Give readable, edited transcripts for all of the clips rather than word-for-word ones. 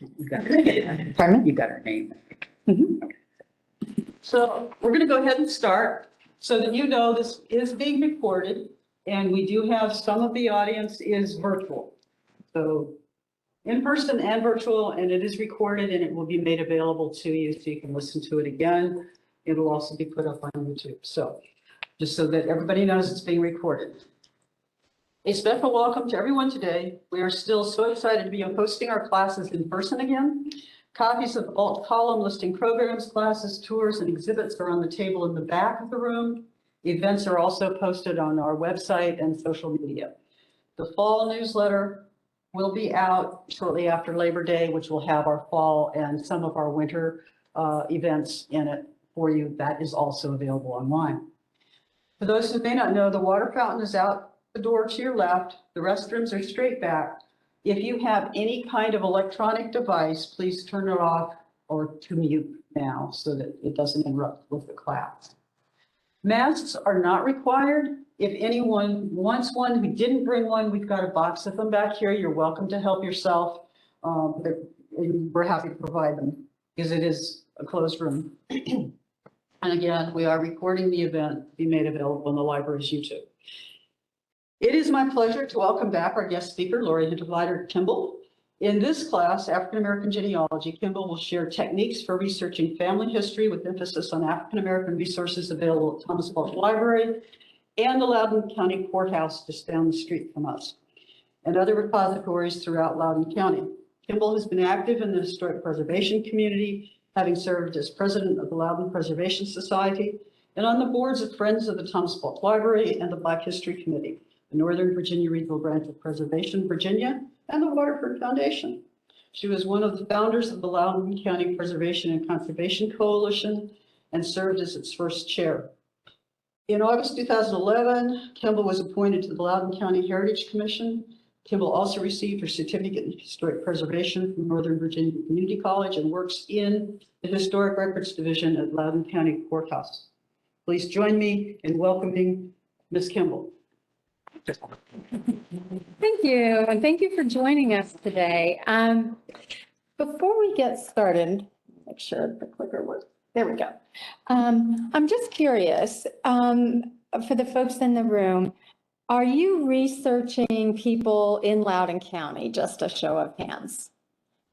You got her name. Pardon me? You got her name. So we're going to go ahead and start so that you know this is being recorded, and we do have some of the audience is virtual. So in person and virtual, and it is recorded and it will be made available to you so you can listen to it again. It'll also be put up on YouTube. So just so that everybody knows it's being recorded. A special welcome to everyone today. We are still so excited to be hosting our classes in person again. Copies of the Balch column listing programs, classes, tours, and exhibits are on the table in the back of the room. The events are also posted on our website and social media. The fall newsletter will be out shortly after Labor Day, which will have our fall and some of our winter events in it for you. That is also available online. For those who may not know, the water fountain is out the door to your left. The restrooms are straight back. If you have any kind of electronic device, please turn it off or to mute now so that it doesn't interrupt with the class. Masks are not required. If anyone wants one who didn't bring one, we've got a box of them back here. You're welcome to help yourself. We're happy to provide them because it is a closed room. And again, we are recording the event to be made available on the library's YouTube. It is my pleasure to welcome back our guest speaker, Lori Hinterglider Kimball. In this class, African American Genealogy, Kimball will share techniques for researching family history with emphasis on African American resources available at Thomas Balch Library and the Loudoun County Courthouse just down the street from us, and other repositories throughout Loudoun County. Kimball has been active in the historic preservation community, having served as president of the Loudoun Preservation Society and on the boards of Friends of the Thomas Balch Library and the Black History Committee, the Northern Virginia Regional Branch of Preservation, Virginia, and the Waterford Foundation. She was one of the founders of the Loudoun County Preservation and Conservation Coalition and served as its first chair. In August 2011, Kimball was appointed to the Loudoun County Heritage Commission. Kimball also received her certificate in historic preservation from Northern Virginia Community College and works in the Historic Records Division at Loudoun County Courthouse. Please join me in welcoming Ms. Kimball. Thank you, and thank you for joining us today. Before we get started, make sure the clicker works. There we go. I'm just curious, for the folks in the room, are you researching people in Loudoun County? Just a show of hands.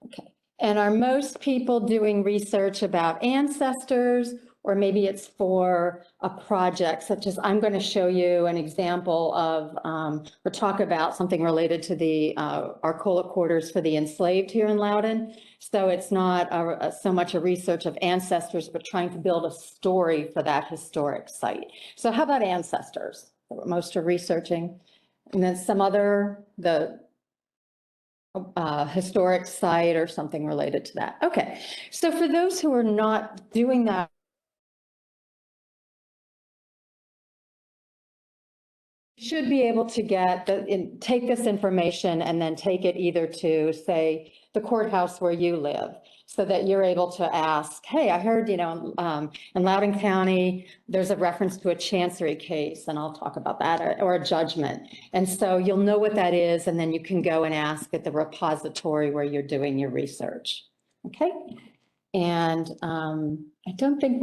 Okay. And are most people doing research about ancestors, or maybe it's for a project such as I'm going to show you an example of, or talk about something related to the Arcola quarters for the enslaved here in Loudoun. So it's not so much a research of ancestors, but trying to build a story for that historic site. So how about ancestors? What most are researching, and then some other, the historic site or something related to that. Okay, so for those who are not doing that, you should be able to get take this information and then take it either to, say, the courthouse where you live, so that you're able to ask, hey, I heard, in Loudoun County, there's a reference to a chancery case, and I'll talk about that, or a judgment. And so you'll know what that is, and then you can go and ask at the repository where you're doing your research. Okay. And I don't think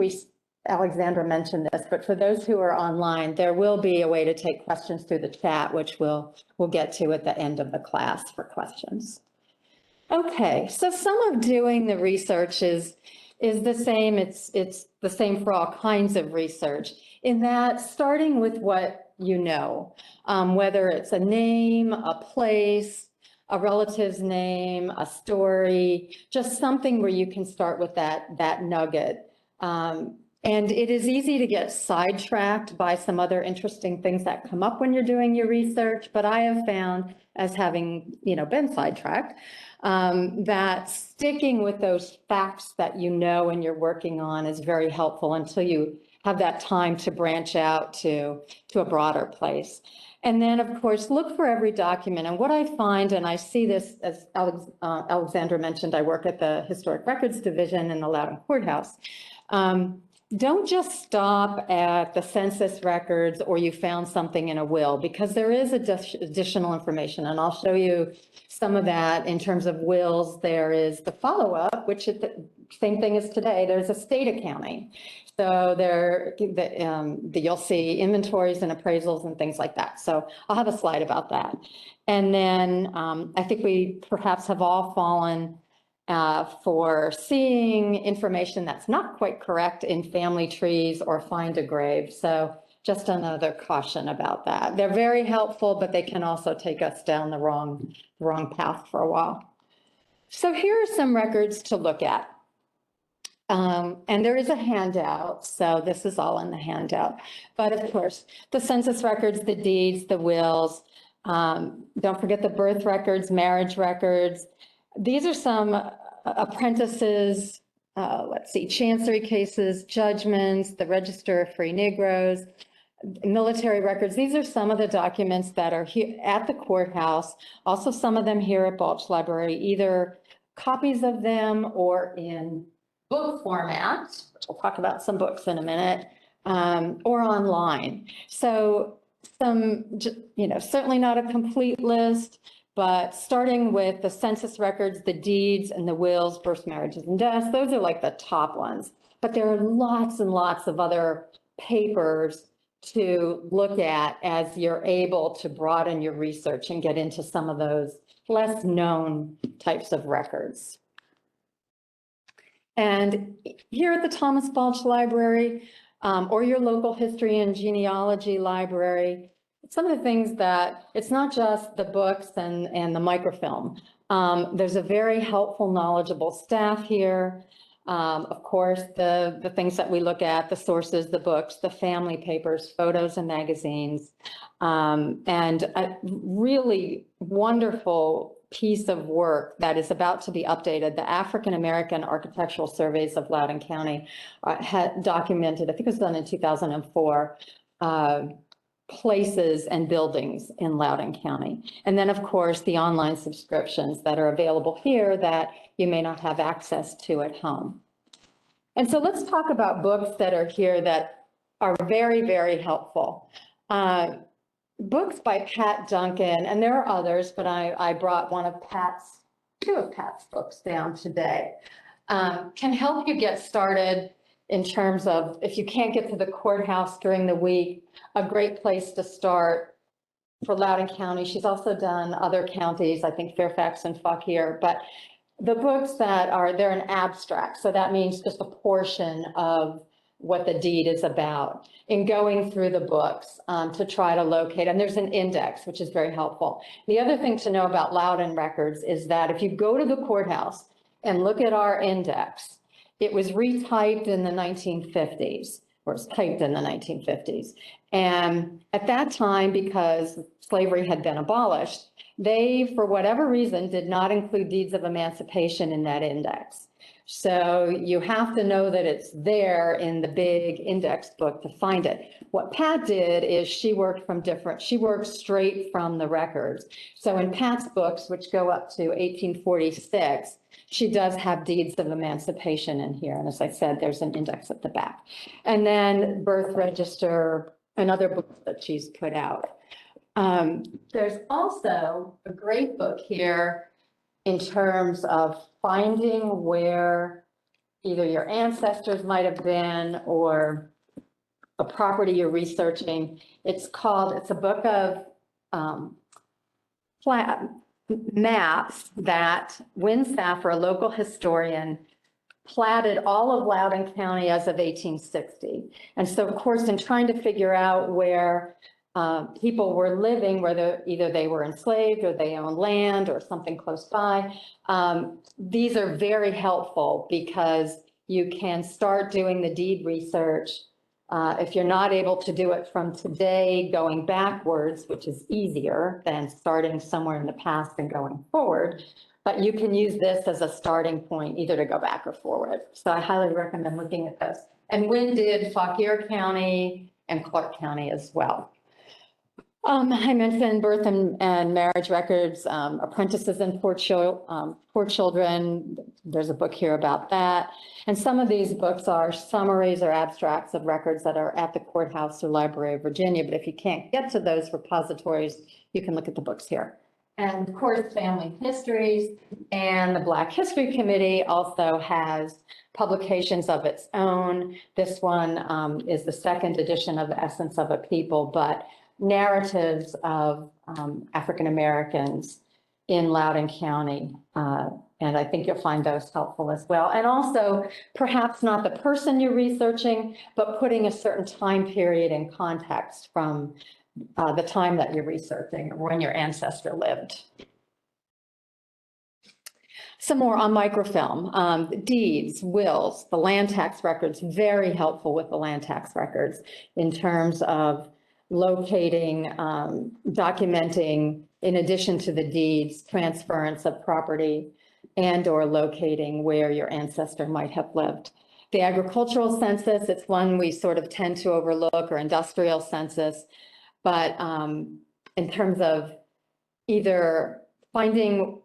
Alexandra mentioned this, but for those who are online, there will be a way to take questions through the chat, which we'll get to at the end of the class for questions. Okay, so some of doing the research is the same. It's the same for all kinds of research, in that starting with what you know, whether it's a name, a place, a relative's name, a story, just something where you can start with that nugget. And it is easy to get sidetracked by some other interesting things that come up when you're doing your research, but I have found, as having been sidetracked, that sticking with those facts that you know and you're working on is very helpful until you have that time to branch out to a broader place. And then, of course, look for every document. And what I find, and I see this, as Alexandra mentioned, I work at the Historic Records Division in the Loudoun Courthouse. don't just stop at the census records or you found something in a will, because there is additional information, and I'll show you some of that in terms of wills. There is the follow-up, which is the same thing as today. There's estate accounting. So you'll see inventories and appraisals and things like that. So I'll have a slide about that. And then I think we perhaps have all fallen for seeing information that's not quite correct in family trees or find a grave. So just another caution about that. They're very helpful, but they can also take us down the wrong path for a while. So here are some records to look at. And there is a handout, so this is all in the handout. But of course, the census records, the deeds, the wills, don't forget the birth records, marriage records. These are some apprentices, let's see, chancery cases, judgments, the Register of Free Negroes, military records. These are some of the documents that are here at the courthouse. Also, some of them here at Balch Library, either copies of them or in book format. We'll talk about some books in a minute, or online. So certainly not a complete list, but starting with the census records, the deeds and the wills, births, marriages and deaths, those are like the top ones. But there are lots and lots of other papers to look at as you're able to broaden your research and get into some of those less known types of records. And here at the Thomas Balch Library, or your local history and genealogy library, some of the things that, it's not just the books and the microfilm. There's a very helpful, knowledgeable staff here. Of course, the things that we look at, the sources, the books, the family papers, photos and magazines, and a really wonderful piece of work that is about to be updated. The African American Architectural Surveys of Loudoun County had documented, I think it was done in 2004, places and buildings in Loudoun County. And then, of course, the online subscriptions that are available here that you may not have access to at home. And so let's talk about books that are here that are very, very helpful. Books by Pat Duncan, and there are others, but I brought two of Pat's books down today, can help you get started in terms of, if you can't get to the courthouse during the week, a great place to start for Loudoun County. She's also done other counties, I think Fairfax and Fauquier, but the books they're an abstract. So that means just a portion of what the deed is about, in going through the books to try to locate. And there's an index, which is very helpful. The other thing to know about Loudoun records is that if you go to the courthouse and look at our index, it was retyped in the 1950s, or it's typed in the 1950s. And at that time, because slavery had been abolished, they, for whatever reason, did not include deeds of emancipation in that index. So you have to know that it's there in the big index book to find it. What Pat did is she worked straight from the records. So in Pat's books, which go up to 1846, she does have deeds of emancipation in here. And as I said, there's an index at the back. And then birth register and other books that she's put out. There's also a great book here in terms of finding where either your ancestors might have been or a property you're researching. It's a book of maps that Wynne Saffer, a local historian, platted all of Loudoun County as of 1860. And so, of course, in trying to figure out where people were living, whether either they were enslaved or they owned land or something close by, these are very helpful because you can start doing the deed research. If you're not able to do it from today going backwards, which is easier than starting somewhere in the past and going forward, but you can use this as a starting point either to go back or forward. So I highly recommend looking at this. And Wynne did Fauquier County and Clark County as well. I mentioned birth and marriage records, apprentices and poor children. There's a book here about that. And some of these books are summaries or abstracts of records that are at the courthouse or Library of Virginia. But if you can't get to those repositories, you can look at the books here. And of course, family histories, and the Black History Committee also has publications of its own. This one is the second edition of The Essence of a People, but narratives of African Americans in Loudoun County. And I think you'll find those helpful as well. And also, perhaps not the person you're researching, but putting a certain time period in context from the time that you're researching or when your ancestor lived. Some more on microfilm, deeds, wills, the land tax records, very helpful with the land tax records in terms of locating, documenting, in addition to the deeds, transference of property and or locating where your ancestor might have lived. The agricultural census, it's one we sort of tend to overlook, or industrial census, but in terms of either finding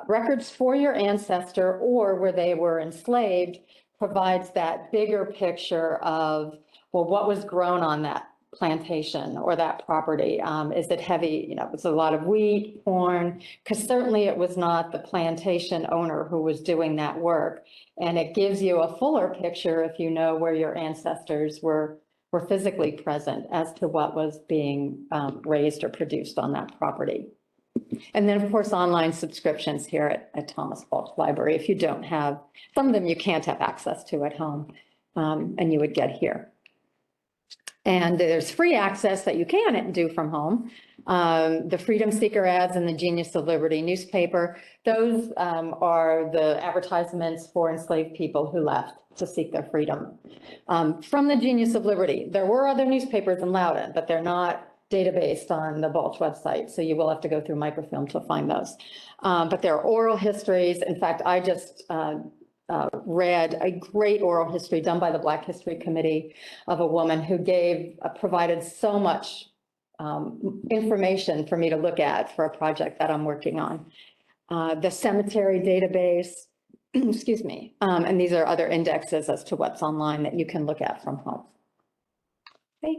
records for your ancestor or where they were enslaved, provides that bigger picture of, well, what was grown on that plantation or that property? Is it heavy? You know, was a lot of wheat, corn? Because certainly it was not the plantation owner who was doing that work. And it gives you a fuller picture if you know where your ancestors were physically present as to what was being raised or produced on that property. And then, of course, online subscriptions here at Thomas Balch Library. If you don't have, some of them you can't have access to at home, and you would get here. And there's free access that you can do from home. The Freedom Seeker ads in the Genius of Liberty newspaper, those are the advertisements for enslaved people who left to seek their freedom. From the Genius of Liberty, there were other newspapers in Loudoun, but they're not databased on the Balch website, so you will have to go through microfilm to find those. But there are oral histories. In fact, I just read a great oral history done by the Black History Committee of a woman who provided so much information for me to look at for a project that I'm working on. The cemetery database, excuse me, and these are other indexes as to what's online that you can look at from home. Okay.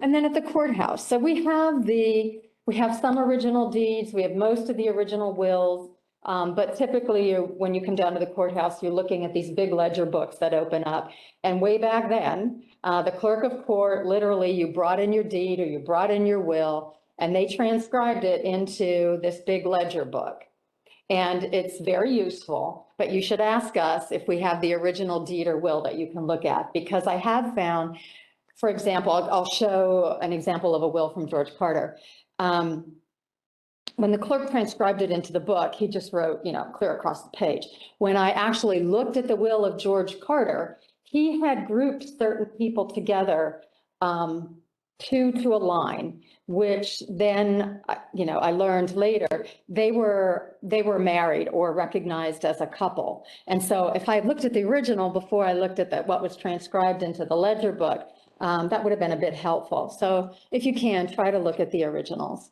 And then at the courthouse, so we have some original deeds, we have most of the original wills, but typically when you come down to the courthouse, you're looking at these big ledger books that open up. And way back then, the clerk of court, literally you brought in your deed or you brought in your will, and they transcribed it into this big ledger book. And it's very useful, but you should ask us if we have the original deed or will that you can look at, because I have found, for example, I'll show an example of a will from George Carter. When the clerk transcribed it into the book, he just wrote, you know, clear across the page. When I actually looked at the will of George Carter, he had grouped certain people together to a line, which then, you know, I learned later, they were married or recognized as a couple. And so if I looked at the original before I looked at what was transcribed into the ledger book, that would have been a bit helpful. So if you can, try to look at the originals.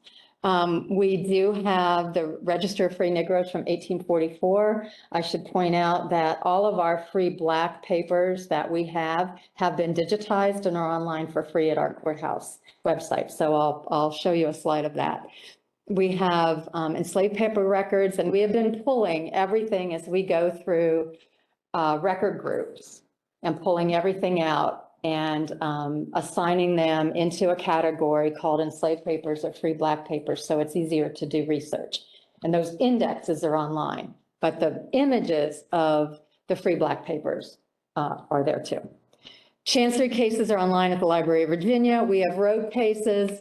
We do have the Register of Free Negroes from 1844. I should point out that all of our free Black papers that we have been digitized and are online for free at our courthouse website. So I'll show you a slide of that. We have enslaved paper records, and we have been pulling everything as we go through record groups and pulling everything out and assigning them into a category called enslaved papers or free Black papers, so it's easier to do research. And those indexes are online, but the images of the free Black papers are there too. Chancery cases are online at the Library of Virginia. We have road cases.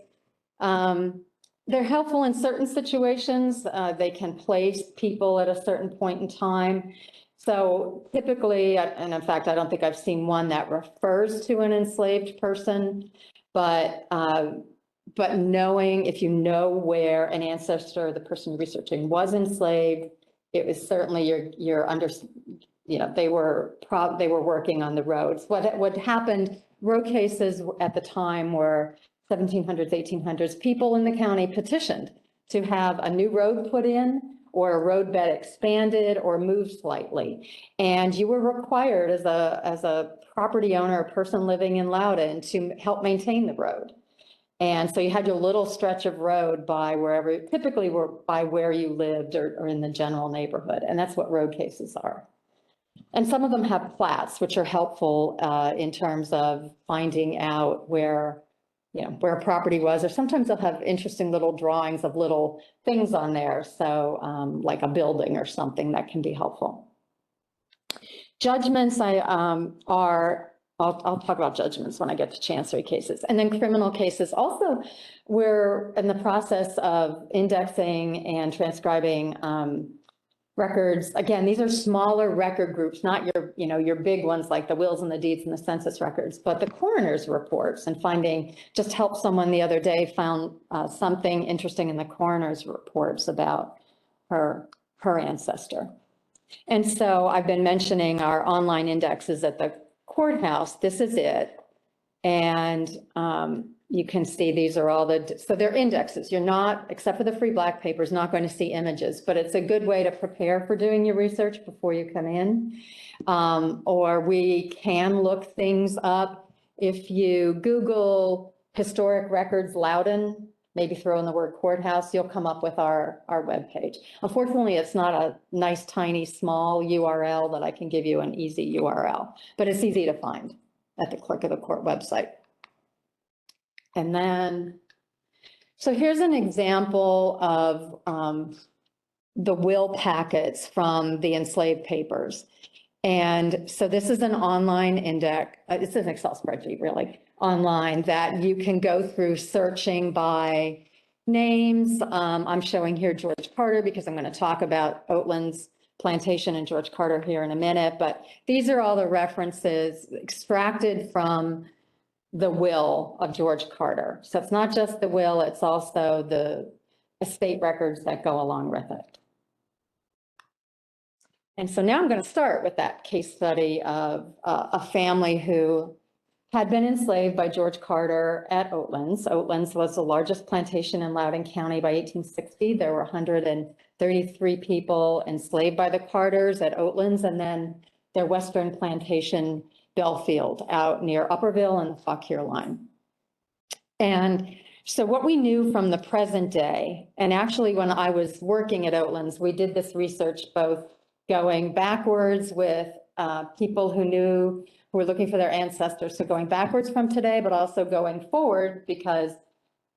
They're helpful in certain situations. They can place people at a certain point in time. So typically, and in fact, I don't think I've seen one that refers to an enslaved person, but knowing, if you know where an ancestor or the person you're researching was enslaved, it was certainly you know, they were working on the roads. What happened, road cases at the time were 1700s, 1800s, people in the county petitioned to have a new road put in or a roadbed expanded or moved slightly. And you were required as a property owner, a person living in Loudoun, to help maintain the road. And so you had your little stretch of road by wherever, typically were by where you lived or in the general neighborhood. And that's what road cases are. And some of them have plats, which are helpful in terms of finding out where, where a property was, or sometimes they'll have interesting little drawings of little things on there. So like a building or something that can be helpful. Judgments I'll talk about judgments when I get to chancery cases. And then criminal cases. Also, we're in the process of indexing and transcribing records. Again, these are smaller record groups, not your big ones like the wills and the deeds and the census records, but the coroner's reports, and finding, just helped someone the other day, found something interesting in the coroner's reports about her ancestor. And so I've been mentioning our online indexes at the courthouse. This is it. And you can see these are all so they're indexes. You're not, except for the free black papers, not going to see images, but it's a good way to prepare for doing your research before you come in. Or we can look things up. If you Google historic records Loudoun, maybe throw in the word courthouse, you'll come up with our webpage. Unfortunately, it's not a nice, tiny, small URL that I can give you an easy URL, but it's easy to find at the Clerk of the Court website. And then, so here's an example of the will packets from the enslaved papers. And so this is an online index, it's an Excel spreadsheet really, online, that you can go through searching by names. I'm showing here George Carter because I'm going to talk about Oatlands Plantation and George Carter here in a minute, but these are all the references extracted from the will of George Carter. So it's not just the will, it's also the estate records that go along with it. And so now I'm going to start with that case study of a family who had been enslaved by George Carter at Oatlands. Oatlands was the largest plantation in Loudoun County by 1860. There were 133 people enslaved by the Carters at Oatlands, and then their western plantation, Belfield, out near Upperville and the Fauquier line. And so what we knew from the present day, and actually when I was working at Oatlands, we did this research both going backwards with people who were looking for their ancestors, so going backwards from today, but also going forward because,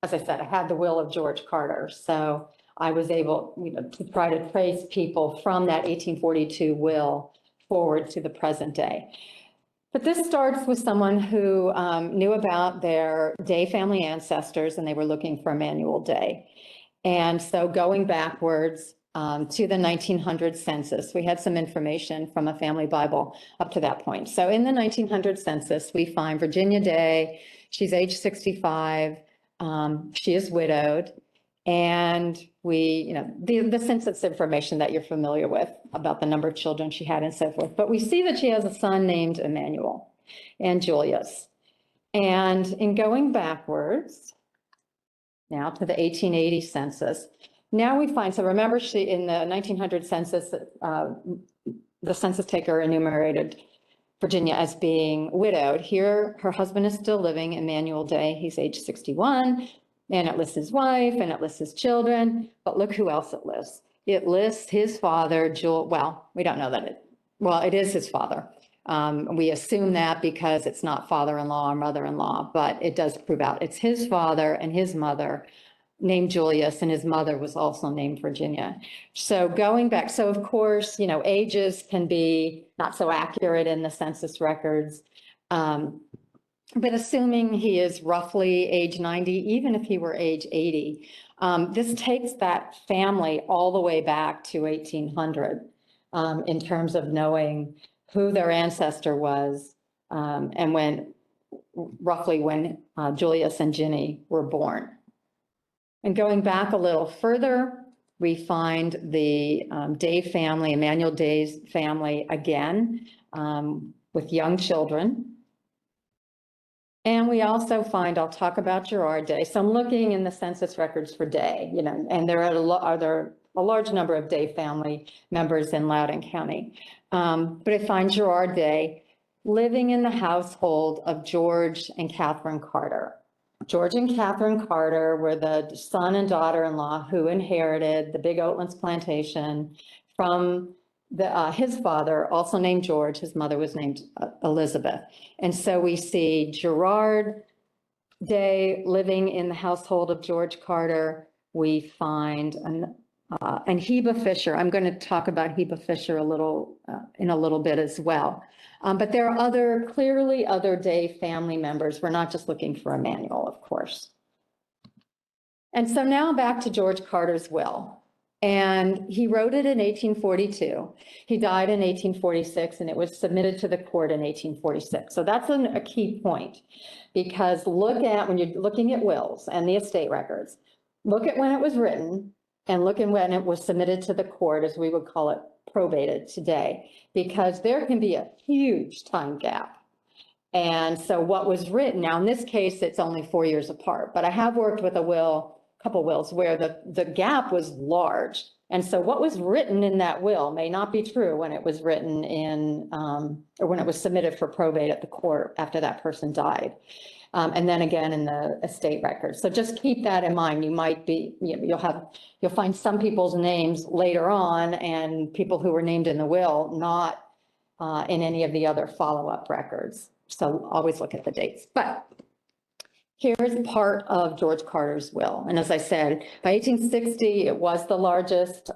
as I said, I had the will of George Carter. So I was able to try to trace people from that 1842 will forward to the present day. But this starts with someone who knew about their Day family ancestors, and they were looking for Emmanuel Day. And so going backwards to the 1900 census, we had some information from a family Bible up to that point. So in the 1900 census, we find Virginia Day. She's age 65. She is widowed. And we, the census information that you're familiar with about the number of children she had and so forth. But we see that she has a son named Emmanuel and Julius. And in going backwards now to the 1880 census, now we find, so remember in the 1900 census, the census taker enumerated Virginia as being widowed. Here, her husband is still living, Emmanuel Day. He's age 61. And it lists his wife and it lists his children, but look who else it lists. It lists his father, well, we don't know that it is his father. We assume that because it's not father-in-law or mother-in-law, but it does prove out it's his father and his mother named Julius, and his mother was also named Virginia. So going back, so of course, ages can be not so accurate in the census records. But assuming he is roughly age 90, even if he were age 80, this takes that family all the way back to 1800 in terms of knowing who their ancestor was and roughly when Julius and Ginny were born. And going back a little further, we find the Day family, Emmanuel Day's family again with young children. And we also find, I'll talk about Gerard Day. So I'm looking in the census records for Day, and there are a large number of Day family members in Loudoun County. But I find Gerard Day living in the household of George and Catherine Carter. George and Catherine Carter were the son and daughter-in-law who inherited the big Oatlands plantation from his father, also named George. His mother was named Elizabeth. And so we see Gerard Day living in the household of George Carter. We find and Heba Fisher. I'm going to talk about Heba Fisher in a little bit as well. But there are clearly other Day family members. We're not just looking for a manual, of course. And so now back to George Carter's will. And he wrote it in 1842. He died in 1846, and it was submitted to the court in 1846. So that's a key point, because when you're looking at wills and the estate records, look at when it was written and look at when it was submitted to the court, as we would call it, probated today, because there can be a huge time gap. And so what was written, now in this case, it's only 4 years apart, but I have worked with couple wills where the gap was large. And so what was written in that will may not be true when it was written or when it was submitted for probate at the court after that person died. And then again in the estate records. So just keep that in mind. You'll find some people's names later on and people who were named in the will, not in any of the other follow-up records. So always look at the dates. But here's part of George Carter's will. And as I said, by 1860, it was the largest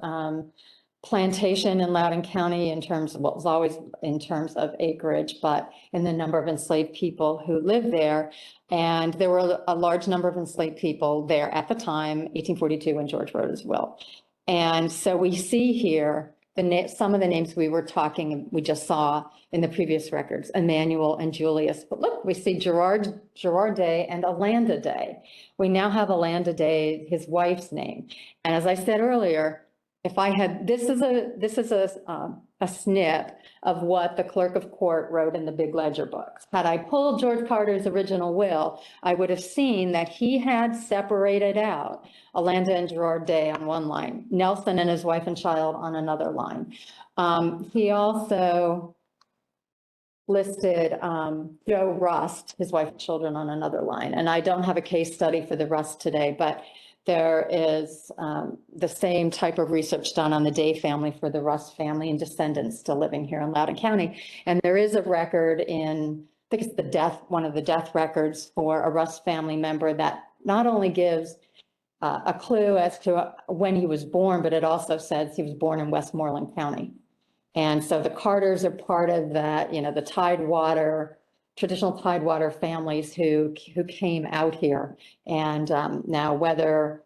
plantation in Loudoun County in terms of what was always in terms of acreage, but in the number of enslaved people who lived there. And there were a large number of enslaved people there at the time, 1842, when George wrote his will. And so we see here some of the names we just saw in the previous records, Emmanuel and Julius. But look, we see Gerard Day and Alanda Day. We now have Alanda Day, his wife's name. And as I said earlier, this is a snip of what the clerk of court wrote in the big ledger books. Had I pulled George Carter's original will, I would have seen that he had separated out Alanda and Gerard Day on one line, Nelson and his wife and child on another line. He also listed Joe Rust, his wife and children, on another line. And I don't have a case study for the Rust today, but there is the same type of research done on the Day family for the Rust family and descendants still living here in Loudoun County. And there is a record I think it's one of the death records for a Rust family member that not only gives a clue as to when he was born, but it also says he was born in Westmoreland County. And so the Carters are part of that, the traditional Tidewater families who came out here. And now whether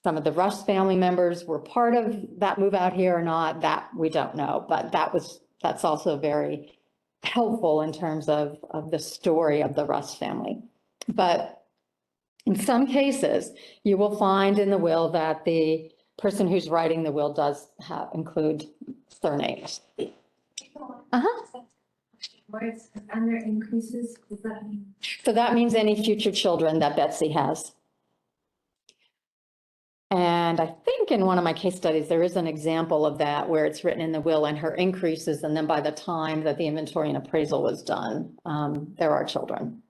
some of the Rush family members were part of that move out here or not, that we don't know. But that's also very helpful in terms of the story of the Rush family. But in some cases, you will find in the will that the person who's writing the will does include surnames. Words and their increases, does that mean? So that means any future children that Betsy has. And I think in one of my case studies, there is an example of that where it's written in the will and her increases. And then by the time that the inventory and appraisal was done, there were children.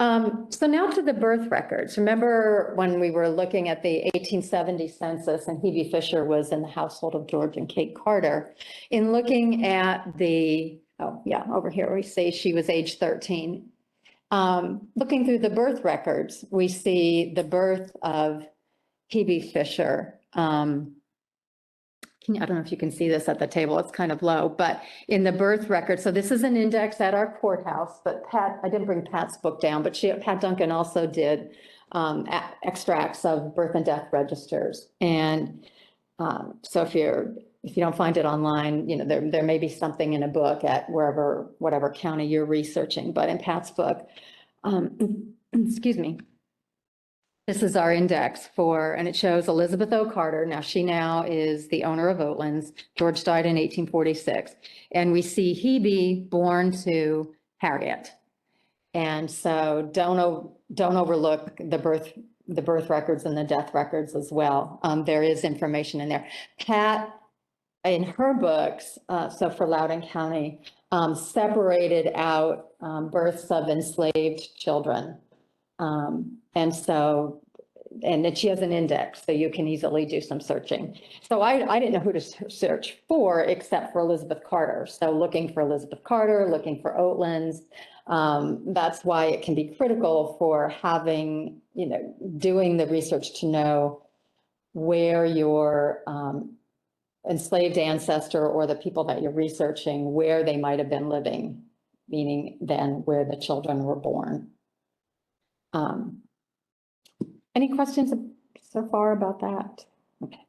So now to the birth records. Remember when we were looking at the 1870 census and Hebe Fisher was in the household of George and Kate Carter. In looking at over here we see she was age 13. Looking through the birth records, we see the birth of Hebe Fisher. I don't know if you can see this at the table, it's kind of low, but in the birth record, so this is an index at our courthouse, but I didn't bring Pat's book down, but Pat Duncan also did extracts of birth and death registers. And so if you don't find it online, there may be something in a book at whatever county you're researching, but in Pat's book, excuse me, this is our index and it shows Elizabeth O. Carter. Now, she is the owner of Oatlands. George died in 1846. And we see Hebe born to Harriet. And so don't overlook the birth records and the death records as well. There is information in there. Pat, in her books, so for Loudoun County, separated out births of enslaved children. And so, and then she has an index, so you can easily do some searching. So I didn't know who to search for except for Elizabeth Carter. So looking for Elizabeth Carter, looking for Oatlands. That's why it can be critical for having, doing the research to know where your enslaved ancestor or the people that you're researching, where they might have been living, meaning then where the children were born. Any questions so far about that? Okay.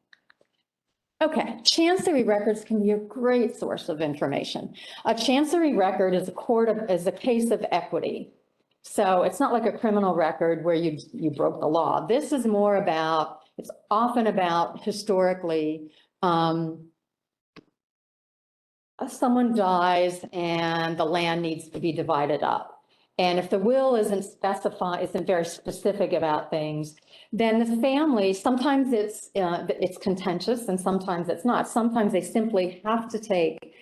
Okay, chancery records can be a great source of information. A chancery record is a case of equity. So it's not like a criminal record where you broke the law. This is more about, it's often about historically, someone dies and the land needs to be divided up. And if the will isn't very specific about things, then the family, sometimes it's contentious and sometimes it's not. Sometimes they simply have to take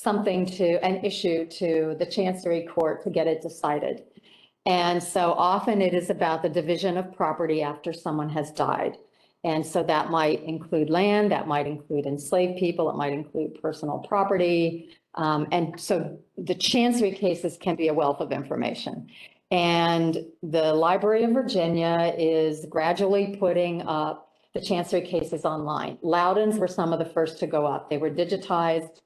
an issue to the Chancery Court to get it decided. And so often it is about the division of property after someone has died. And so that might include land, that might include enslaved people, it might include personal property. And so the chancery cases can be a wealth of information. And the Library of Virginia is gradually putting up the chancery cases online. Loudoun's were some of the first to go up. They were digitized,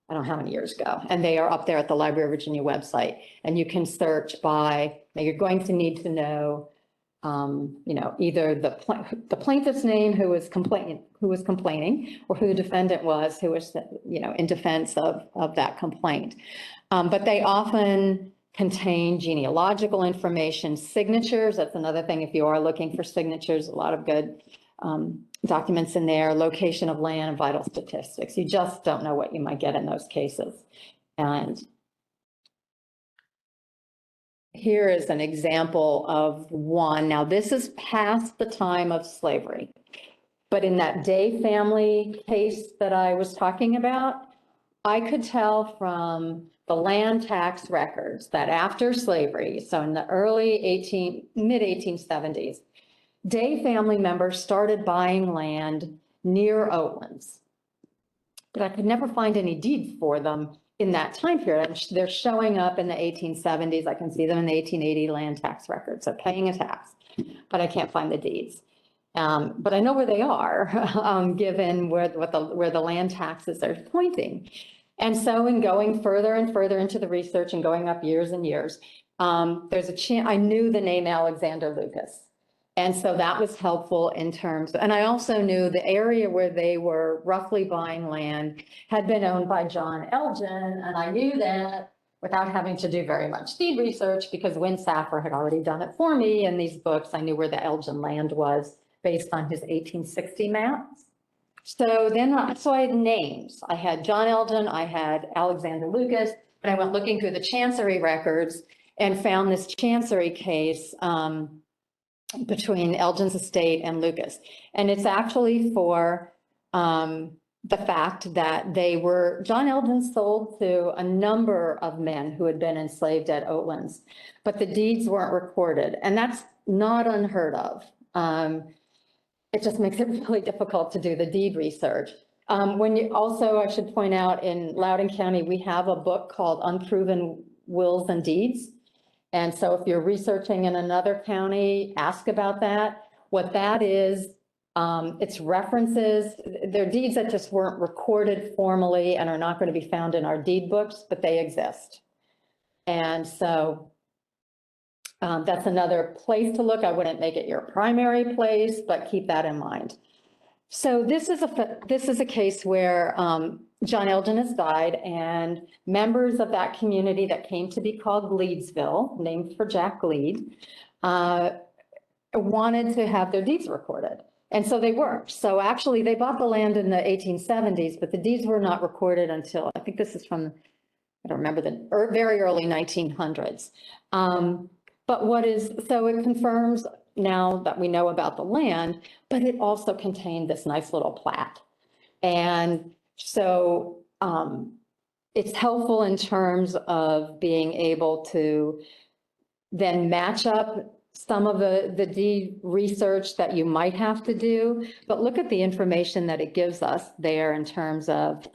I don't know how many years ago, and they are up there at the Library of Virginia website. And you can search by, now you're going to need to know either the plaintiff's name who was complaining, or who the defendant was, who was, in defense of that complaint. But they often contain genealogical information, signatures. That's another thing. If you are looking for signatures, a lot of good documents in there, location of land and vital statistics. You just don't know what you might get in those cases. And here is an example of one. Now, this is past the time of slavery, but in that Day family case that I was talking about, I could tell from the land tax records that after slavery, so in the mid 1870s, Day family members started buying land near Oatlands, but I could never find any deeds for them in that time period. They're showing up in the 1870s. I can see them in the 1880 land tax records. So paying a tax, but I can't find the deeds. But I know where they are, given where the land taxes are pointing. And so in going further and further into the research and going up years and years, there's a chance, I knew the name Alexander Lucas. And so that was helpful in terms, and I also knew the area where they were roughly buying land had been owned by John Elgin. And I knew that without having to do very much deed research, because Win Saffer had already done it for me in these books. I knew where the Elgin land was based on his 1860 maps. So then, so I had names. I had John Elgin, I had Alexander Lucas, but I went looking through the chancery records and found this chancery case between Elgin's estate and Lucas. And it's actually for the fact that John Elgin sold to a number of men who had been enslaved at Oatlands, but the deeds weren't recorded. And that's not unheard of. It just makes it really difficult to do the deed research. I should point out, in Loudoun County, we have a book called Unproven Wills and Deeds. And so if you're researching in another county, ask about that. What that is, it's references. They're deeds that just weren't recorded formally and are not going to be found in our deed books, but they exist. And so that's another place to look. I wouldn't make it your primary place, but keep that in mind. So this is a case where John Elgin has died, and members of that community that came to be called Gleedsville, named for Jack Gleed, wanted to have their deeds recorded. And so they were. So actually they bought the land in the 1870s, but the deeds were not recorded until, I think this is from I don't remember very early 1900s. But so it confirms now that we know about the land, but it also contained this nice little plat. And so it's helpful in terms of being able to then match up some of the deed research that you might have to do, but look at the information that it gives us there in terms of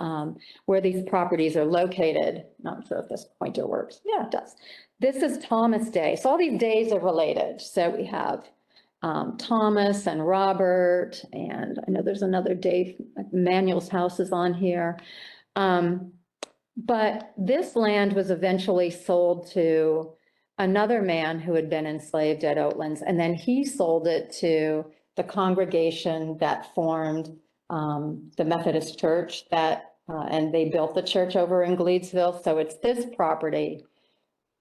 where these properties are located. Not sure if this pointer works. Yeah, it does. This is Thomas Day. So all these days are related. So we have Thomas and Robert, and I know there's another Dave, Manuel's house is on here. But this land was eventually sold to another man who had been enslaved at Oatlands, and then he sold it to the congregation that formed the Methodist Church and they built the church over in Gleedsville. So it's this property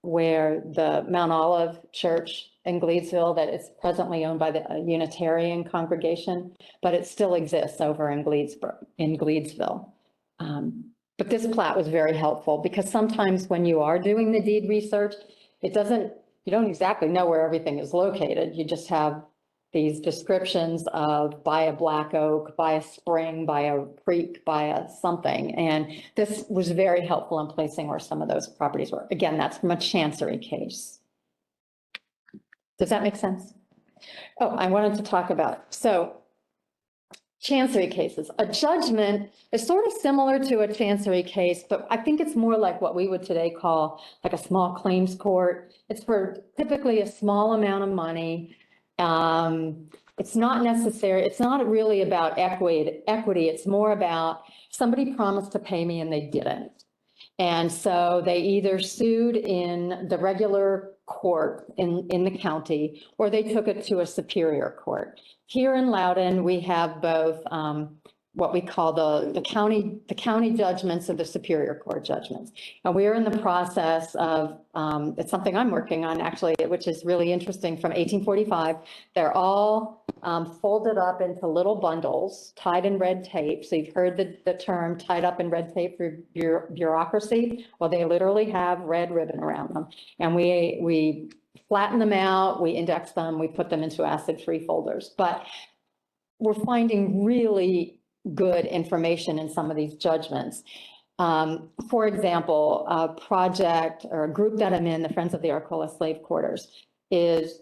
where the Mount Olive Church in Gleedsville that is presently owned by the Unitarian congregation, but it still exists over in Gleedsville. But this plat was very helpful because sometimes when you are doing the deed research, you don't exactly know where everything is located. You just have these descriptions of by a black oak, by a spring, by a creek, by a something. And this was very helpful in placing where some of those properties were. Again, that's from a chancery case. Does that make sense? Oh, I wanted to talk about, so chancery cases. A judgment is sort of similar to a chancery case, but I think it's more like what we would today call like a small claims court. It's for typically a small amount of money. It's not necessary. It's not really about equity. It's more about somebody promised to pay me and they didn't. And so they either sued in the regular court in the county, or they took it to a superior court. Here in Loudoun, we have both what we call the county judgments and the superior court judgments. And we are in the process of, it's something I'm working on actually, which is really interesting, from 1845. They're all folded up into little bundles, tied in red tape. So you've heard the term tied up in red tape for bureaucracy. Well, they literally have red ribbon around them. And we flatten them out, we index them, we put them into acid-free folders. But we're finding really good information in some of these judgments. For example, a project or a group that I'm in, the Friends of the Arcola Slave Quarters, is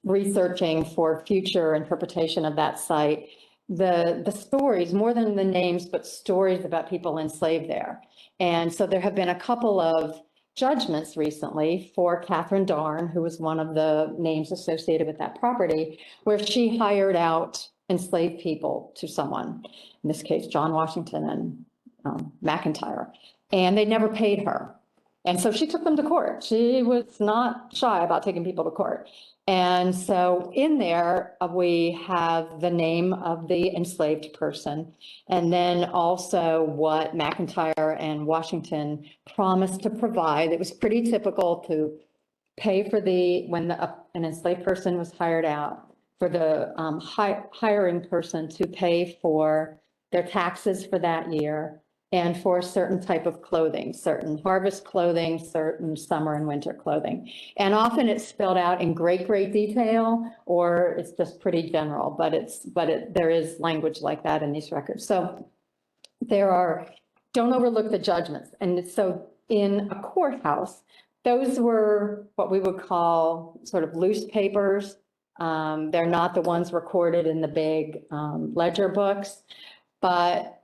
researching for future interpretation of that site, the stories, more than the names, but stories about people enslaved there. And so there have been a couple of judgments recently for Catherine Darn, who was one of the names associated with that property, where she hired out enslaved people to someone, in this case, John Washington and McIntyre, and they never paid her. And so she took them to court. She was not shy about taking people to court. And so in there, we have the name of the enslaved person, and then also what McIntyre and Washington promised to provide. It was pretty typical to pay for when an enslaved person was hired out, for the hiring person to pay for their taxes for that year, and for a certain type of clothing, certain harvest clothing, certain summer and winter clothing. And often it's spelled out in great, great detail, or it's just pretty general, but there is language like that in these records. So don't overlook the judgments. And so in a courthouse, those were what we would call sort of loose papers. They're not the ones recorded in the big ledger books, but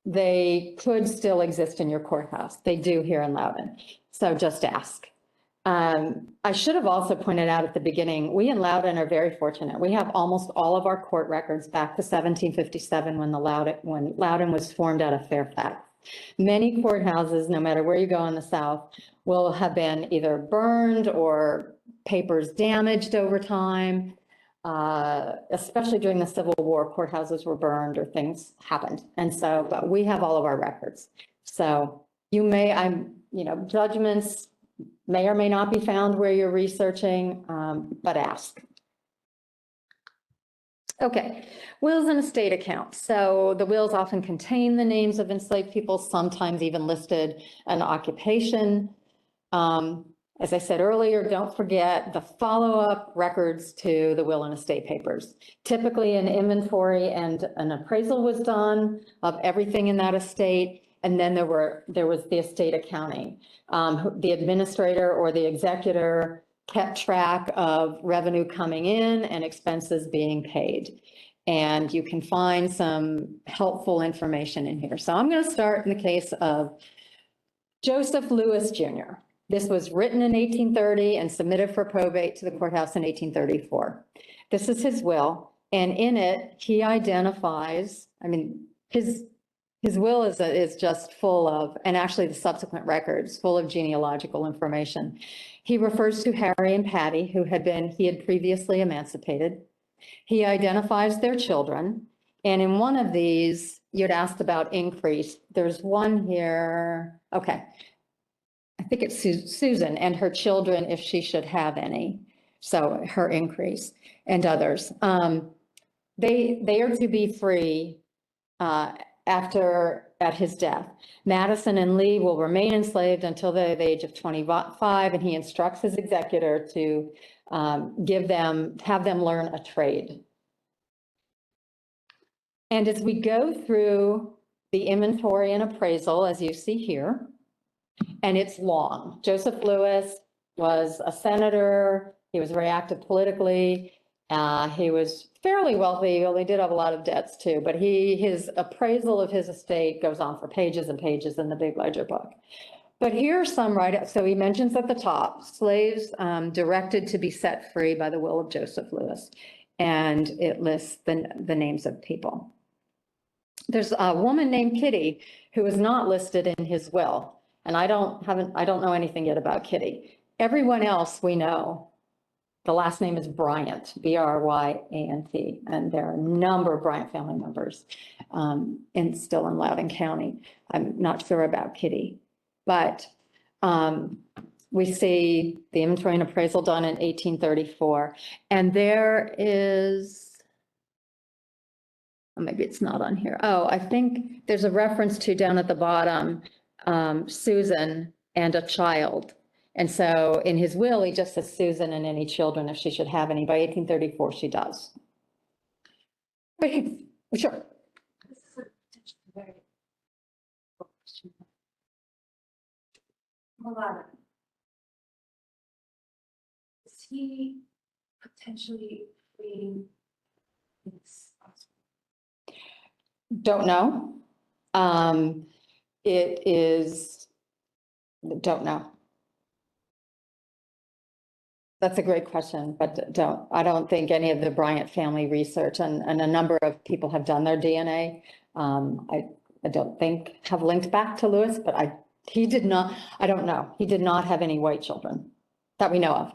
they could still exist in your courthouse. They do here in Loudoun. So just ask. I should have also pointed out at the beginning, we in Loudoun are very fortunate. We have almost all of our court records back to 1757 when Loudoun was formed out of Fairfax. Many courthouses, no matter where you go in the South, will have been either burned or papers damaged over time. Especially during the Civil War, courthouses were burned or things happened. And so, but we have all of our records. So judgments may or may not be found where you're researching, but ask. Okay, wills and estate accounts. So the wills often contain the names of enslaved people, sometimes even listed an occupation. As I said earlier, don't forget the follow-up records to the will and estate papers. Typically an inventory and an appraisal was done of everything in that estate. And then there was the estate accounting. The administrator or the executor kept track of revenue coming in and expenses being paid. And you can find some helpful information in here. So I'm going to start in the case of Joseph Lewis Jr. This was written in 1830 and submitted for probate to the courthouse in 1834. This is his will, and in it, he identifies, his will is just full of, and actually the subsequent records, full of genealogical information. He refers to Harry and Patty, he had previously emancipated. He identifies their children. And in one of these, you'd asked about increase. There's one here. Okay. I think it's Susan and her children, if she should have any. So her increase and others. They are to be free at his death. Madison and Lee will remain enslaved until the age of 25, and he instructs his executor to have them learn a trade. And as we go through the inventory and appraisal, as you see here, and it's long. Joseph Lewis was a senator. He was very active politically. He was fairly wealthy, although he did have a lot of debts too, but his appraisal of his estate goes on for pages and pages in the big ledger book. But here are some write-ups. So he mentions at the top, slaves directed to be set free by the will of Joseph Lewis. And it lists the names of people. There's a woman named Kitty who is not listed in his will. And I don't know anything yet about Kitty. Everyone else we know. The last name is Bryant, B-R-Y-A-N-T, and there are a number of Bryant family members still in Loudoun County. I'm not sure about Kitty, but we see the inventory and appraisal done in 1834, and there is, maybe it's not on here. Oh, I think there's a reference to down at the bottom, Susan and a child. And so in his will, he just says Susan and any children if she should have any. By 1834, she does. But sure. This is a potentially very good question. Malala. Is he potentially freeing his husband? Don't know. Don't know. That's a great question, but I don't think any of the Bryant family research and a number of people have done their DNA. I don't think have linked back to Lewis, but he did not, I don't know. He did not have any white children that we know of.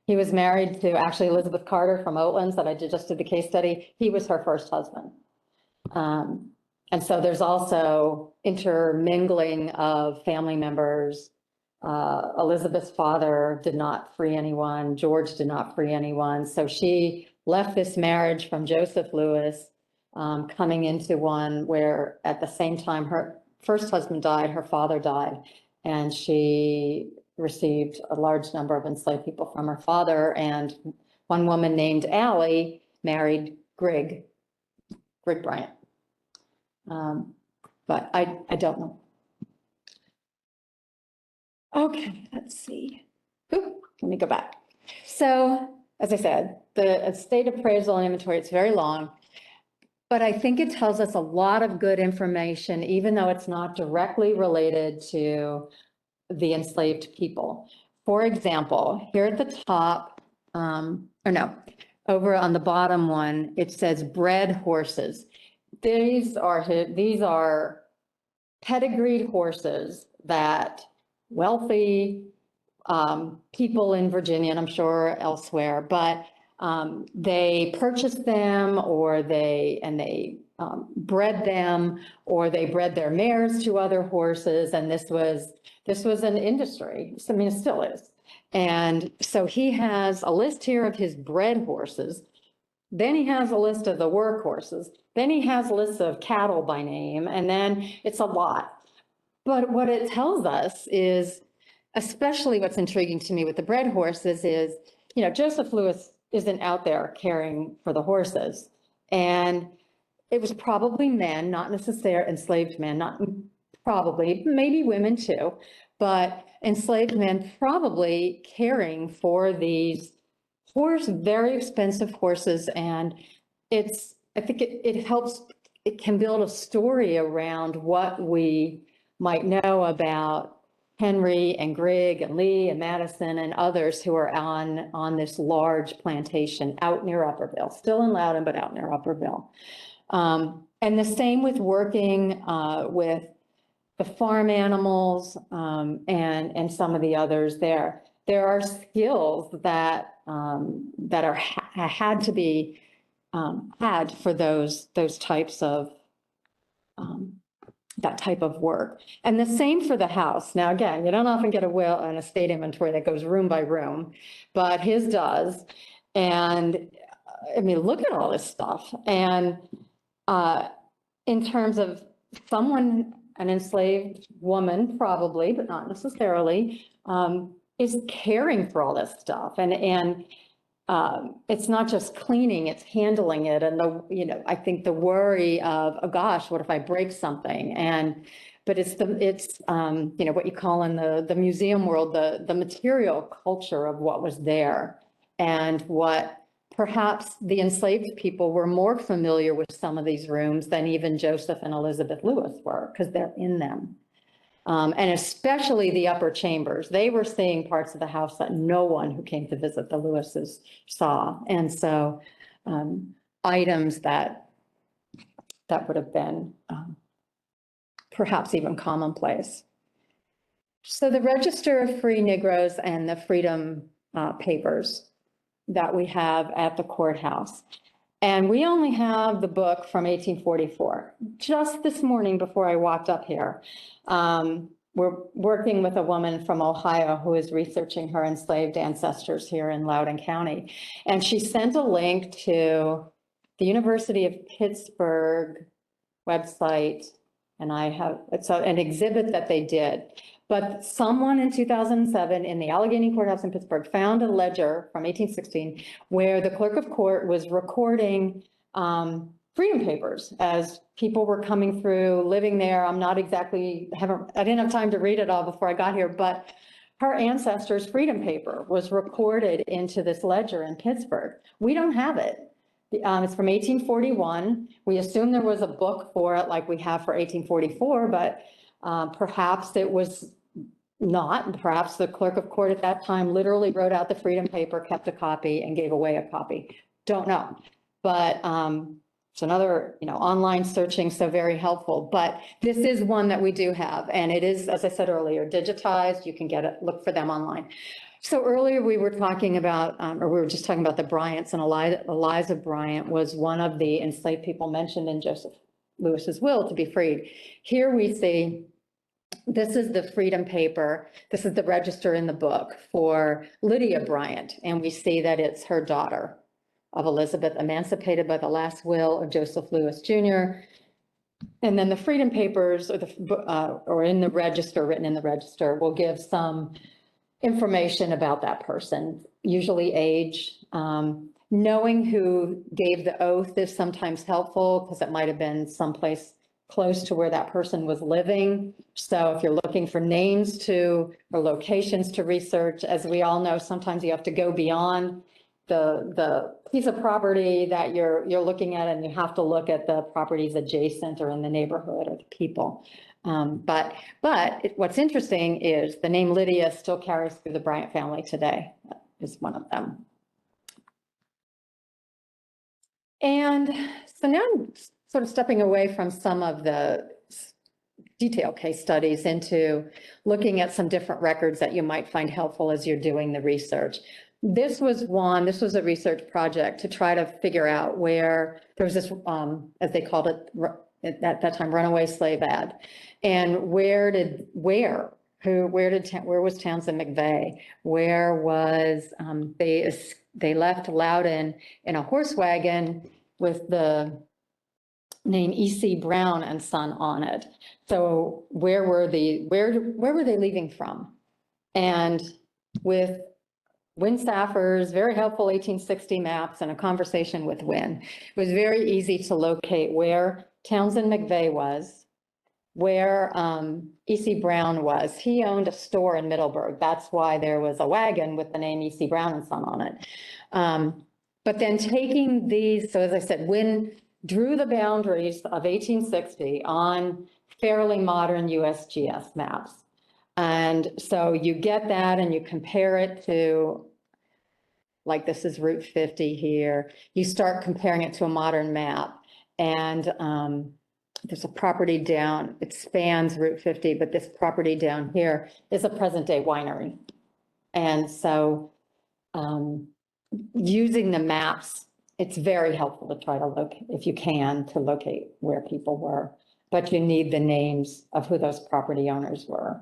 He was married to actually Elizabeth Carter from Oatlands that I just did the case study. He was her first husband. And so there's also intermingling of family members. Elizabeth's father did not free anyone. George did not free anyone. So she left this marriage from Joseph Lewis, coming into one where at the same time her first husband died, her father died, and she received a large number of enslaved people from her father. And one woman named Allie married Greg Bryant. But I don't know. Okay, let's see. Ooh, let me go back. So, as I said, the estate appraisal and inventory, it's very long, but I think it tells us a lot of good information, even though it's not directly related to the enslaved people. For example, here at the top, over on the bottom one, it says bred horses. These are pedigreed horses that wealthy people in Virginia, and I'm sure elsewhere, but they purchased them, or they bred them, or they bred their mares to other horses, and this was an industry. I mean, it still is. And so he has a list here of his bred horses. Then he has a list of the workhorses. Then he has lists of cattle by name, and then it's a lot. But what it tells us is, especially what's intriguing to me with the bred horses is, Joseph Lewis isn't out there caring for the horses. And it was probably men, not necessarily enslaved men, not probably, maybe women too, but enslaved men probably caring for these very expensive horses. And I think it helps, it can build a story around what we might know about Henry and Grigg and Lee and Madison and others who are on this large plantation out near Upperville, still in Loudoun, but out near Upperville. And the same with working with the farm animals and some of the others there. There are skills that had to be had for those types of that type of work. And the same for the house. Now, again, you don't often get a will and estate inventory that goes room by room, but his does. And I mean, look at all this stuff. And in terms of someone, an enslaved woman, probably, but not necessarily, is caring for all this stuff. And it's not just cleaning, it's handling it. And I think the worry of, oh gosh, what if I break something? But it's what you call in the museum world, the material culture of what was there, and what perhaps the enslaved people were more familiar with some of these rooms than even Joseph and Elizabeth Lewis were, because they're in them. And especially the upper chambers. They were seeing parts of the house that no one who came to visit the Lewises saw. And so items that would have been perhaps even commonplace. So the Register of Free Negroes and the Freedom Papers that we have at the courthouse. And we only have the book from 1844. Just this morning before I walked up here, we're working with a woman from Ohio who is researching her enslaved ancestors here in Loudoun County. And she sent a link to the University of Pittsburgh website. And it's an exhibit that they did. But someone in 2007 in the Allegheny Courthouse in Pittsburgh found a ledger from 1816 where the clerk of court was recording freedom papers as people were coming through, living there. I didn't have time to read it all before I got here, but her ancestors' freedom paper was recorded into this ledger in Pittsburgh. We don't have it. It's from 1841. We assume there was a book for it like we have for 1844, but perhaps it was not. Perhaps the clerk of court at that time literally wrote out the freedom paper, kept a copy, and gave away a copy. Don't know. But it's another, online searching, so very helpful. But this is one that we do have, and it is, as I said earlier, digitized. You can get it, look for them online. So earlier we were talking about, or we were just talking about the Bryants, and Eliza Bryant was one of the enslaved people mentioned in Joseph Lewis's will to be freed. Here we see, this is the freedom paper. This is the register in the book for Lydia Bryant. And we see that it's her daughter of Elizabeth, emancipated by the last will of Joseph Lewis Jr. And then the freedom papers or in the register, written in the register, will give some information about that person, usually age. Knowing who gave the oath is sometimes helpful because it might have been someplace close to where that person was living. So if you're looking for names or locations to research, as we all know, sometimes you have to go beyond the piece of property that you're looking at, and you have to look at the properties adjacent or in the neighborhood or the people. But what's interesting is the name Lydia still carries through the Bryant family today, is one of them. And so now I'm sort of stepping away from some of the detailed case studies into looking at some different records that you might find helpful as you're doing the research. This was a research project to try to figure out where there was this, as they called it at that time, runaway slave ad. And where where was Townsend McVeigh? Where was, they left Loudoun in a horse wagon with the name E.C. Brown and Son on it. So where were they leaving from? And with Win Saffers, very helpful 1860 maps and a conversation with Win, it was very easy to locate where Townsend McVeigh was, where E.C. Brown was. He owned a store in Middleburg. That's why there was a wagon with the name E.C. Brown and Son on it. But then taking these, so as I said, Win drew the boundaries of 1860 on fairly modern USGS maps. And so you get that and you compare it to, like this is Route 50 here. You start comparing it to a modern map. And there's a property down, it spans Route 50, but this property down here is a present day winery. And so using the maps, it's very helpful to try to locate, if you can, to locate where people were, but you need the names of who those property owners were.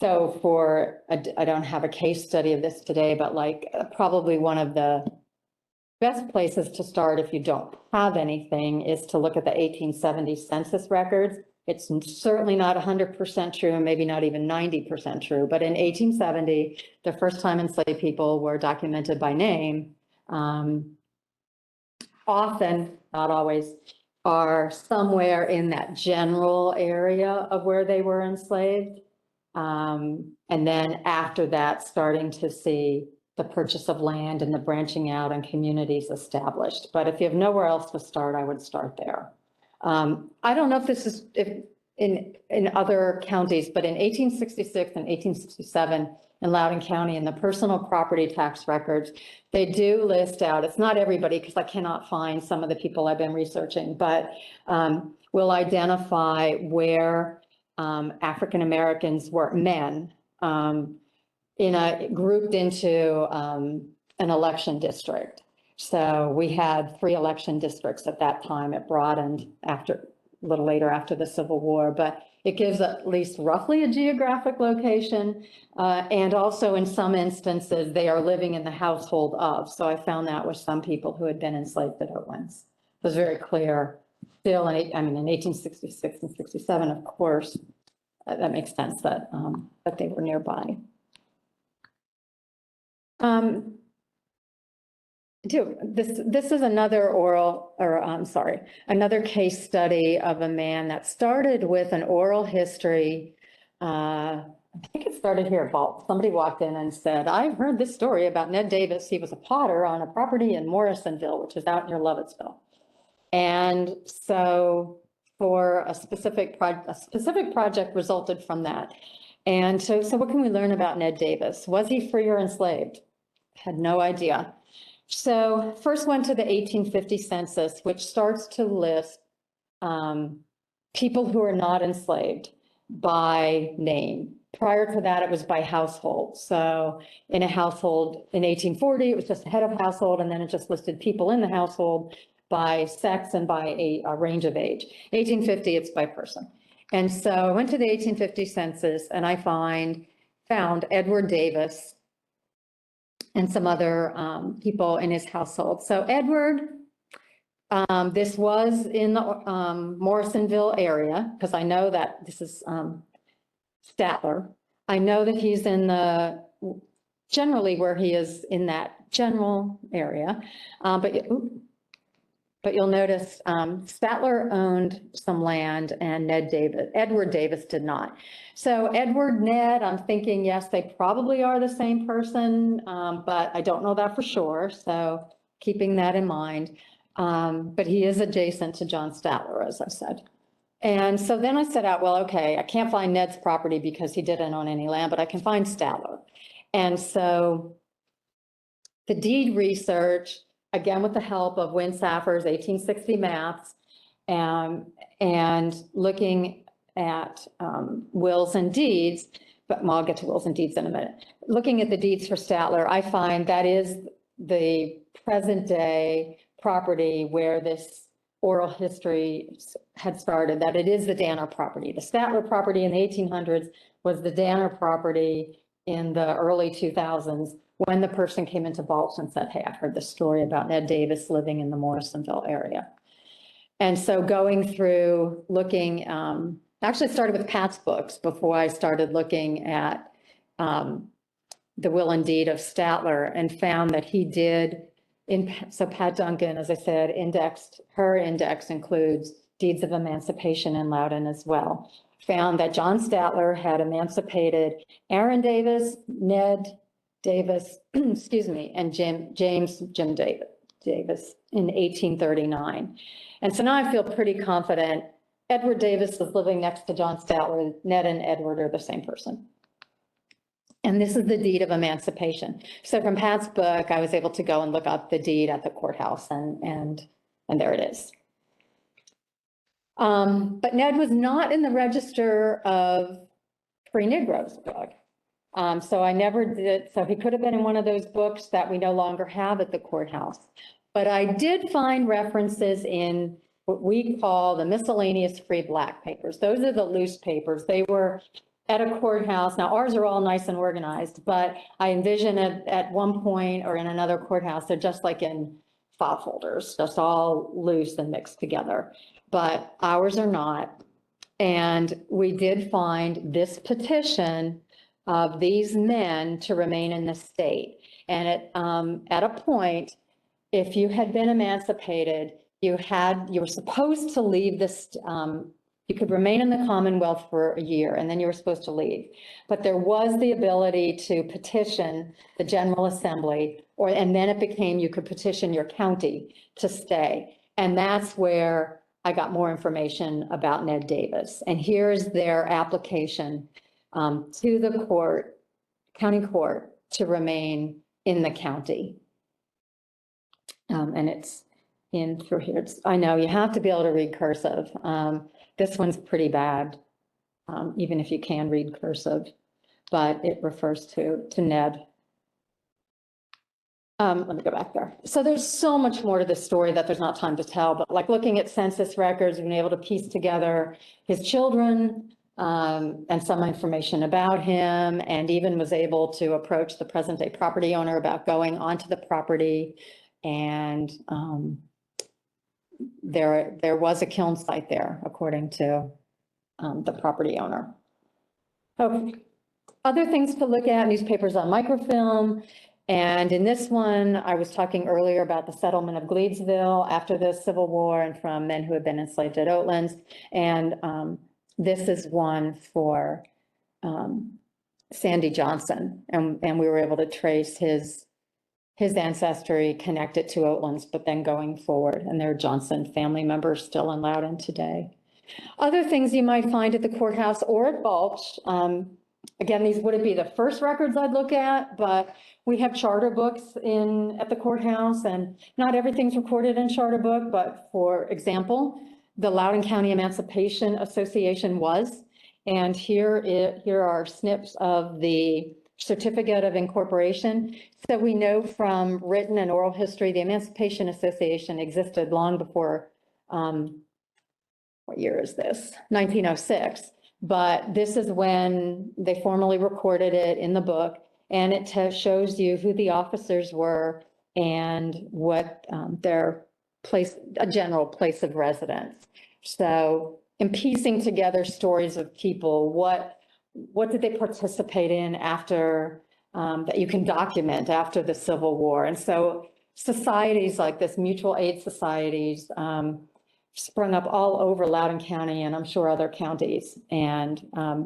So for, I don't have a case study of this today, but like probably one of the best places to start if you don't have anything is to look at the 1870 census records. It's certainly not 100% true, and maybe not even 90% true, but in 1870, the first time enslaved people were documented by name, often, not always, are somewhere in that general area of where they were enslaved. And then after that, starting to see the purchase of land and the branching out and communities established. But if you have nowhere else to start, I would start there. I don't know if this is in other counties, but in 1866 and 1867 in Loudoun County, in the personal property tax records, they do list out, it's not everybody because I cannot find some of the people I've been researching, but we'll identify where African Americans were men grouped into an election district. So we had 3 election districts at that time. It broadened a little later after the Civil War, but it gives at least roughly a geographic location. And also in some instances, they are living in the household of. So I found that with some people who had been enslaved at Oatlands. It was very clear still in 1866 and 67, of course, that makes sense that they were nearby. This is another another case study of a man that started with an oral history. I think it started here at Balch. Somebody walked in and said, I've heard this story about Ned Davis. He was a potter on a property in Morrisonville, which is out near Lovettsville. And so for a specific project resulted from that. And so what can we learn about Ned Davis? Was he free or enslaved? Had no idea. So first went to the 1850 census, which starts to list people who are not enslaved by name. Prior to that, it was by household. So in a household in 1840, it was just head of household, and then it just listed people in the household by sex and by a range of age. 1850, it's by person. And so I went to the 1850 census and I found Edward Davis and some other people in his household. So Edward, this was in the Morrisonville area, because I know that this is Statler. I know that he's in generally where he is in that general area, but you'll notice Statler owned some land and Edward Davis did not. So Edward, Ned, I'm thinking, yes, they probably are the same person, but I don't know that for sure. So keeping that in mind, but he is adjacent to John Statler, as I said. And so then I set out, well, okay, I can't find Ned's property because he didn't own any land, but I can find Statler. And so the deed research, again, with the help of Win Saffers' 1860 maps, and looking at wills and deeds, but I'll get to wills and deeds in a minute. Looking at the deeds for Statler, I find that is the present day property where this oral history had started, that it is the Danner property. The Statler property in the 1800s was the Danner property in the early 2000s, when the person came into Balch and said, hey, I've heard this story about Ned Davis living in the Morrisonville area. And so going through looking, actually started with Pat's books before I started looking at the will and deed of Statler, and found that he did, so Pat Duncan, as I said, her index includes deeds of emancipation in Loudoun as well. Found that John Statler had emancipated Aaron Davis, Ned Davis, excuse me, and James Davis in 1839. And so now I feel pretty confident Edward Davis was living next to John Statler. Ned and Edward are the same person. And this is the deed of emancipation. So from Pat's book, I was able to go and look up the deed at the courthouse, and there it is. But Ned was not in the register of Free Negroes book. So I never did, so he could have been in one of those books that we no longer have at the courthouse. But I did find references in what we call the miscellaneous free black papers. Those are the loose papers. They were at a courthouse. Now ours are all nice and organized, but I envision it at one point or in another courthouse, they're just like in file folders, just all loose and mixed together. But ours are not. And we did find this petition of these men to remain in the state. And at a point, if you had been emancipated, you were supposed to leave this, you could remain in the Commonwealth for a year, and then you were supposed to leave. But there was the ability to petition the General Assembly, and then it became you could petition your county to stay. And that's where I got more information about Ned Davis. And here's their application to the county court to remain in the county. And it's in through here. I know you have to be able to read cursive. This one's pretty bad, even if you can read cursive, but it refers to Ned. Let me go back there. So there's so much more to this story that there's not time to tell, but like looking at census records, we've been able to piece together his children, and some information about him, and even was able to approach the present day property owner about going onto the property. And there was a kiln site there, according to the property owner. Okay. Other things to look at, newspapers on microfilm. And in this one, I was talking earlier about the settlement of Gleedsville after the Civil War and from men who had been enslaved at Oatlands. And this is one for Sandy Johnson. And we were able to trace his ancestry, connect it to Oatlands, but then going forward. And there are Johnson family members still in Loudoun today. Other things you might find at the courthouse or at Balch. Again, these wouldn't be the first records I'd look at, but we have charter books at the courthouse, and not everything's recorded in charter book, but for example, the Loudoun County Emancipation Association was, and here are snips of the certificate of incorporation. So we know from written and oral history, the Emancipation Association existed long before, what year is this? 1906. But this is when they formally recorded it in the book, and it shows you who the officers were and what their a general place of residence. So in piecing together stories of people, what did they participate in after, that you can document after the Civil War? And so societies like this, mutual aid societies, sprung up all over Loudoun County, and I'm sure other counties. And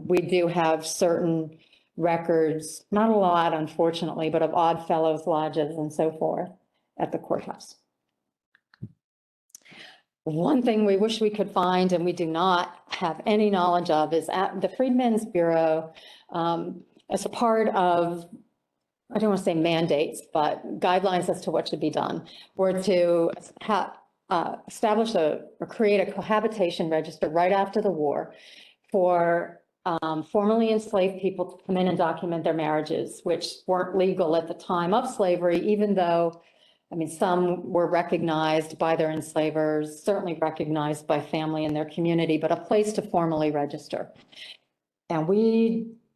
we do have certain records, not a lot, unfortunately, but of Odd Fellows lodges and so forth at the courthouse. One thing we wish we could find, and we do not have any knowledge of, is at the Freedmen's Bureau, as a part of, I don't want to say mandates, but guidelines as to what should be done, were to establish or create a cohabitation register right after the war for formerly enslaved people to come in and document their marriages, which weren't legal at the time of slavery, even though I mean, some were recognized by their enslavers, certainly recognized by family in their community, but a place to formally register. And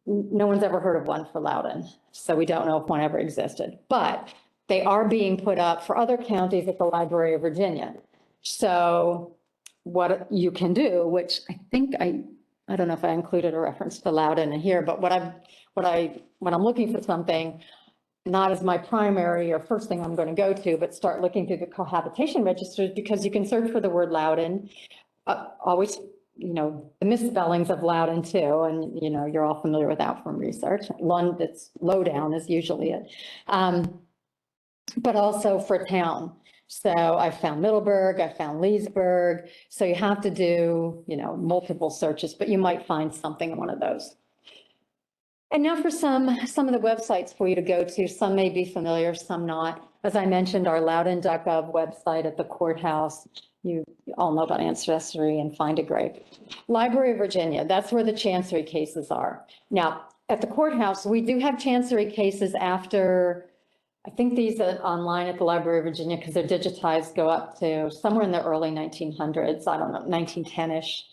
no one's ever heard of one for Loudoun, so we don't know if one ever existed. But they are being put up for other counties at the Library of Virginia. So what you can do, which I think I don't know if I included a reference to Loudoun in here, but when I'm looking for something, not as my primary or first thing I'm going to go to, but start looking through the cohabitation registers, because you can search for the word Loudoun. Always, the misspellings of Loudoun too, and you're all familiar with that from research. It's Lowdown is usually it, but also for town. So I found Middleburg, I found Leesburg. So you have to do, multiple searches, but you might find something in one of those. And now for some of the websites for you to go to. Some may be familiar, some not. As I mentioned, our loudoun.gov website at the courthouse. You all know about ancestry and Find a Grave. Library of Virginia, that's where the chancery cases are. Now, at the courthouse, we do have chancery cases after, I think these are online at the Library of Virginia because they're digitized, go up to somewhere in the early 1900s, I don't know, 1910-ish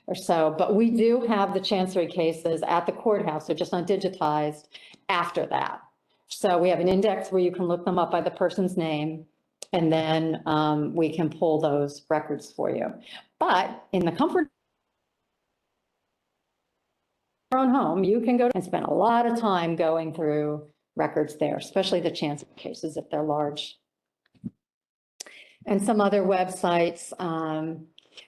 or so. But we do have the chancery cases at the courthouse, they're just not digitized after that. So we have an index where you can look them up by the person's name, and then we can pull those records for you. But in the comfort of your own home, you can go and spend a lot of time going through records there, especially the chancery cases if they're large. And some other websites,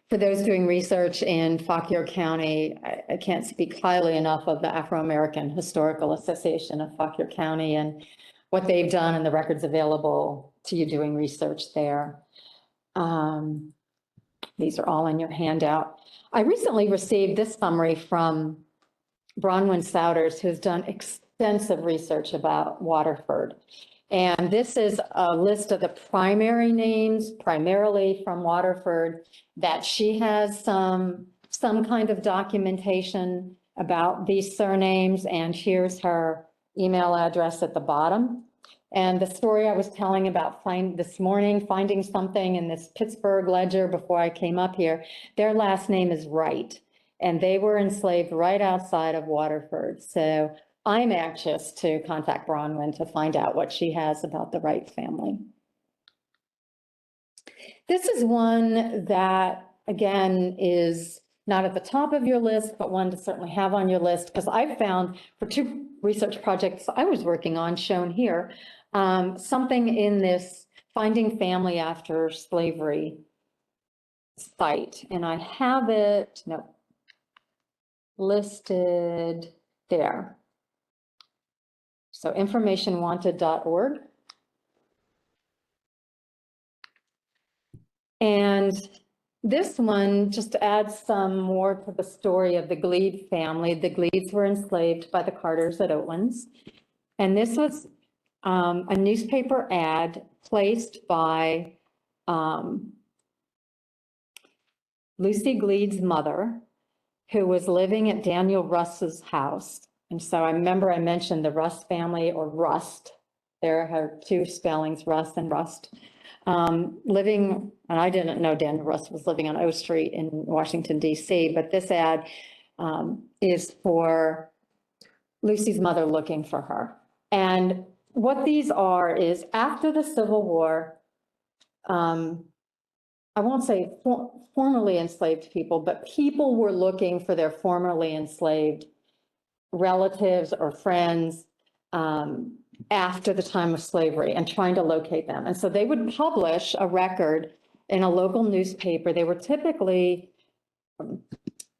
for those doing research in Fauquier County, I can't speak highly enough of the Afro-American Historical Association of Fauquier County and what they've done and the records available to you doing research there. These are all in your handout. I recently received this summary from Bronwyn Souders, who's done extensive research about Waterford. And this is a list of the primary names, primarily from Waterford, that she has some kind of documentation about these surnames. And here's her email address at the bottom. And the story I was telling about this morning, finding something in this Pittsburgh ledger before I came up here, their last name is Wright, and they were enslaved right outside of Waterford. So I'm anxious to contact Bronwyn to find out what she has about the Wright family. This is one that, again, is not at the top of your list, but one to certainly have on your list, because I found for 2 research projects I was working on, shown here, something in this Finding Family After Slavery site. And I have it listed there. So informationwanted.org. And this one just adds some more to the story of the Gleed family. The Gleeds were enslaved by the Carters at Oatlands. And this was a newspaper ad placed by Lucy Gleed's mother, who was living at Daniel Russ's house. And so I remember I mentioned the Russ family, or Rust. There are 2 spellings, Russ and Rust. Living, and I didn't know Daniel Russ was living on O Street in Washington, D.C., but this ad is for Lucy's mother looking for her. And what these are is, after the Civil War, I won't say formerly enslaved people, but people were looking for their formerly enslaved relatives or friends after the time of slavery and trying to locate them. And so they would publish a record in a local newspaper. They were typically,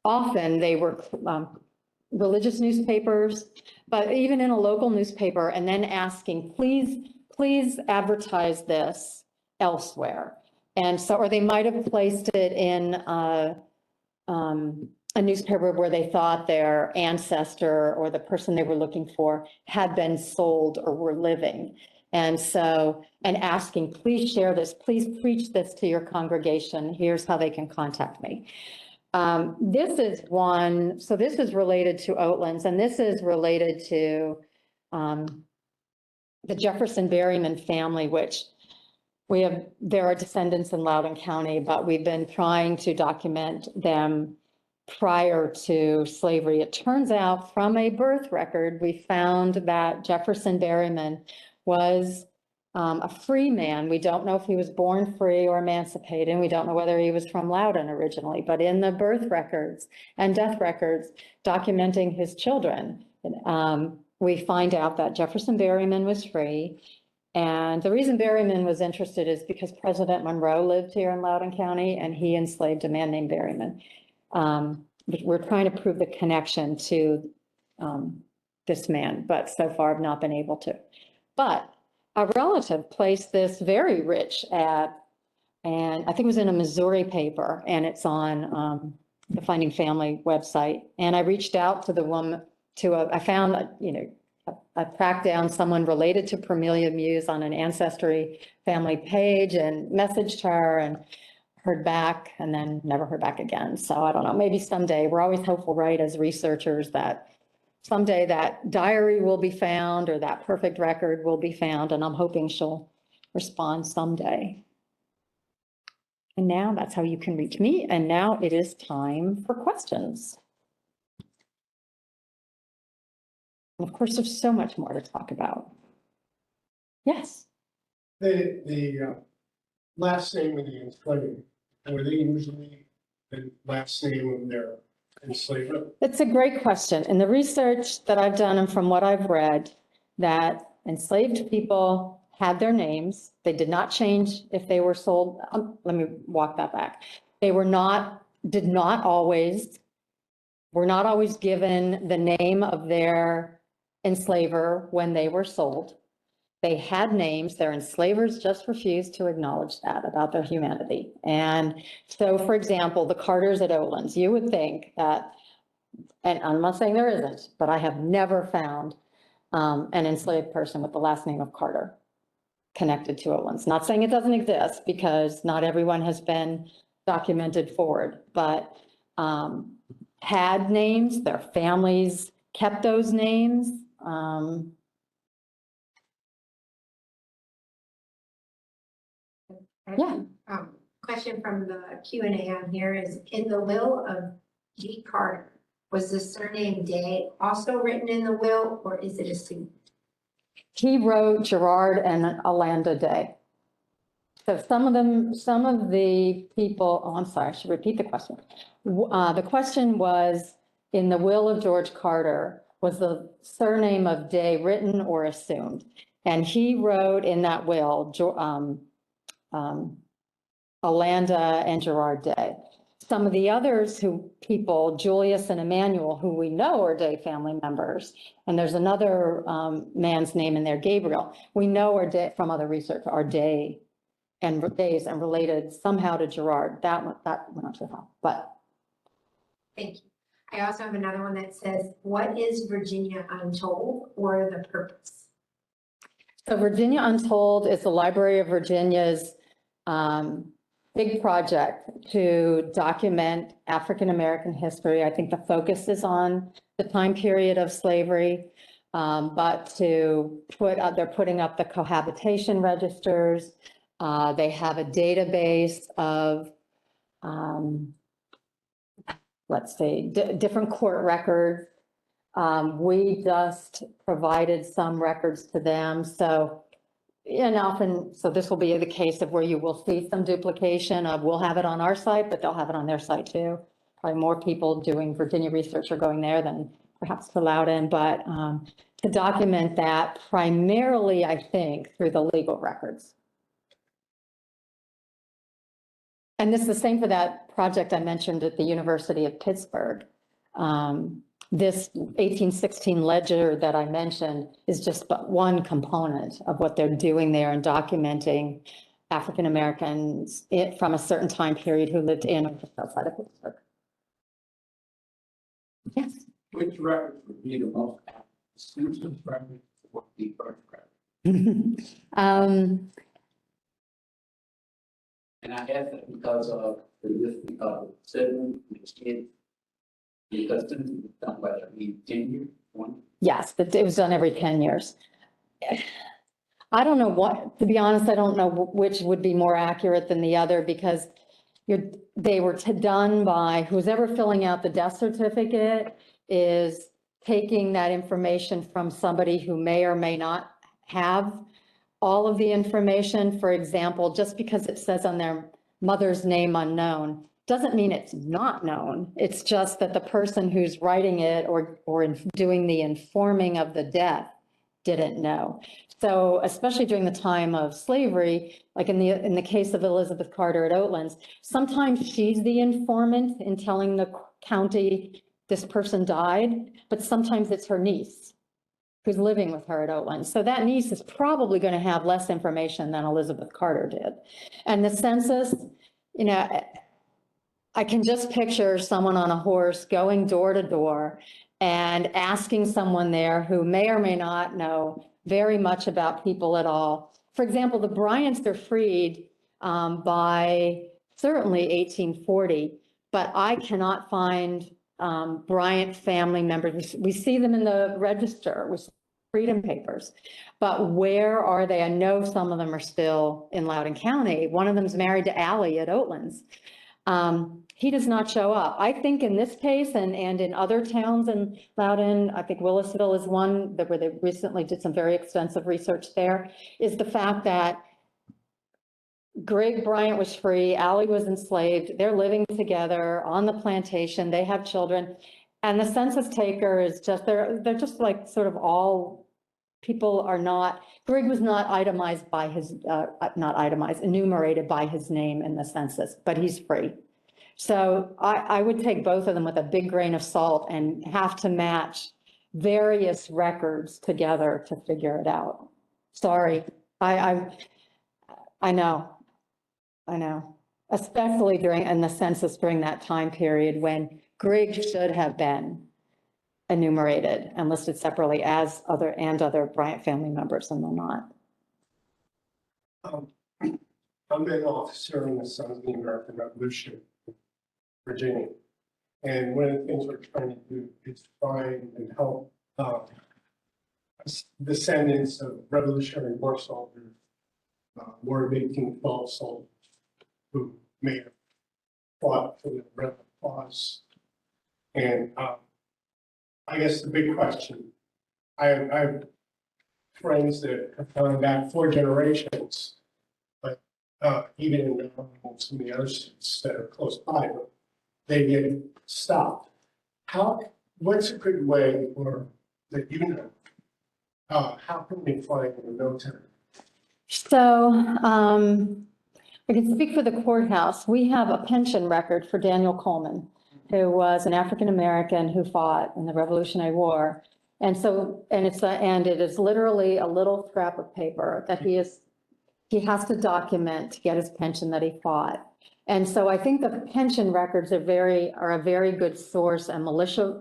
often they were religious newspapers, but even in a local newspaper, and then asking, please advertise this elsewhere. And so, or they might have placed it in a newspaper where they thought their ancestor or the person they were looking for had been sold or were living. And so, and asking, please share this, please preach this to your congregation. Here's how they can contact me. This is one, so this is related to Oatlands, and this is related to the Jefferson Berryman family, which there are descendants in Loudoun County, but we've been trying to document them prior to slavery. It turns out from a birth record, we found that Jefferson Berryman was a free man. We don't know if he was born free or emancipated, and we don't know whether he was from Loudoun originally, but in the birth records and death records documenting his children, we find out that Jefferson Berryman was free. And the reason Berryman was interested is because President Monroe lived here in Loudoun County and he enslaved a man named Berryman. We're trying to prove the connection to this man, but so far I've not been able to. But a relative placed this very rich ad, and I think it was in a Missouri paper, and it's on the Finding Family website. And I reached out to the woman, I found, I tracked down someone related to Parmelia Muse on an Ancestry family page and messaged her and heard back, and then never heard back again. So I don't know, maybe someday. We're always hopeful, right, as researchers, that someday that diary will be found or that perfect record will be found, and I'm hoping she'll respond someday. And now that's how you can reach me. And now it is time for questions. And of course, there's so much more to talk about. Yes. The last name of the enslaved, were they usually the last name of their enslavement? It's a great question. In the research that I've done and from what I've read, that enslaved people had their names. They did not change if they were sold. Let me walk that back. They were not always given the name of their enslaver when they were sold. They had names. Their enslavers just refused to acknowledge that about their humanity. And so, for example, the Carters at Oatlands, you would think that, and I'm not saying there isn't, but I have never found an enslaved person with the last name of Carter connected to Oatlands. Not saying it doesn't exist, because not everyone has been documented forward, but had names, their families kept those names. Yeah. Question from the Q&A on here is, in the will of G. Carter, was the surname Day also written in the will, or is it assumed? He wrote Gerard and Alanda Day. So some of the people, oh, I'm sorry, I should repeat the question. The question was, in the will of George Carter, was the surname of Day written or assumed? And he wrote in that will, Alanda and Gerard Day. Some of the others people, Julius and Emmanuel, who we know are Day family members, and there's another man's name in there, Gabriel, we know are Day, from other research, are Days and related somehow to Gerard. That we're not sure how, but. Thank you. I also have another one that says, what is Virginia Untold, or the purpose? So Virginia Untold is the Library of Virginia's big project to document African-American history. I think the focus is on the time period of slavery, but to they're putting up the cohabitation registers. They have a database of, let's see, different court records. We just provided some records to them. So, and often, so this will be the case of where you will see some duplication of, we'll have it on our site, but they'll have it on their site too. Probably more people doing Virginia research are going there than perhaps for Loudoun, but to document that primarily, I think, through the legal records. And this is the same for that project I mentioned at the University of Pittsburgh. This 1816 ledger that I mentioned is just but one component of what they're doing there and documenting African Americans from a certain time period who lived in or just outside of Pittsburgh. Yes. Which records would be the most exclusive record for the first record? And I ask that because of the listing of siblings and kids, because this is done by every 10 years. Yes, it was done every 10 years. I don't know what, to be honest, I don't know which would be more accurate than the other because they were done by who's ever filling out the death certificate is taking that information from somebody who may or may not have all of the information. For example, just because it says on their mother's name unknown, doesn't mean it's not known. It's just that the person who's writing it or doing the informing of the death didn't know. So especially during the time of slavery, like in the case of Elizabeth Carter at Oatlands, sometimes she's the informant in telling the county this person died, but sometimes it's her niece who's living with her at Oatlands. So that niece is probably going to have less information than Elizabeth Carter did. And the census, you know, I can just picture someone on a horse going door to door and asking someone there who may or may not know very much about people at all. For example, the Bryants are freed by certainly 1840, but I cannot find Bryant family members. We see them in the register with freedom papers, but where are they? I know some of them are still in Loudoun County. One of them's married to Allie at Oatlands. He does not show up. I think in this case and in other towns in Loudoun, I think Willisville is one where they recently did some very extensive research there, is the fact that Greg Bryant was free, Allie was enslaved, they're living together on the plantation, they have children, and the census taker is just, they're just like sort of all, people are not, Greg was not itemized by his, not itemized, enumerated by his name in the census, but he's free. So I would take both of them with a big grain of salt and have to match various records together to figure it out. Sorry, I know, especially in the census during that time period when Greg should have been enumerated and listed separately as other Bryant family members, and they're not. I'm an officer in the Sons of the American Revolution, Virginia. And one of the things we're trying to do is find and help descendants of Revolutionary War soldiers, War of 1812 soldiers who may have fought for the rebel cause. And I guess the big question, I have friends that have gone back 4 generations, but even in some of the other states that are close by, but they get stopped. What's a good way, or that you know, how can we find the military? So I can speak for the courthouse. We have a pension record for Daniel Coleman, who was an African-American who fought in the Revolutionary War. And so, and it is literally a little scrap of paper that he has to document to get his pension that he fought. And so I think the pension records are a very good source, and militia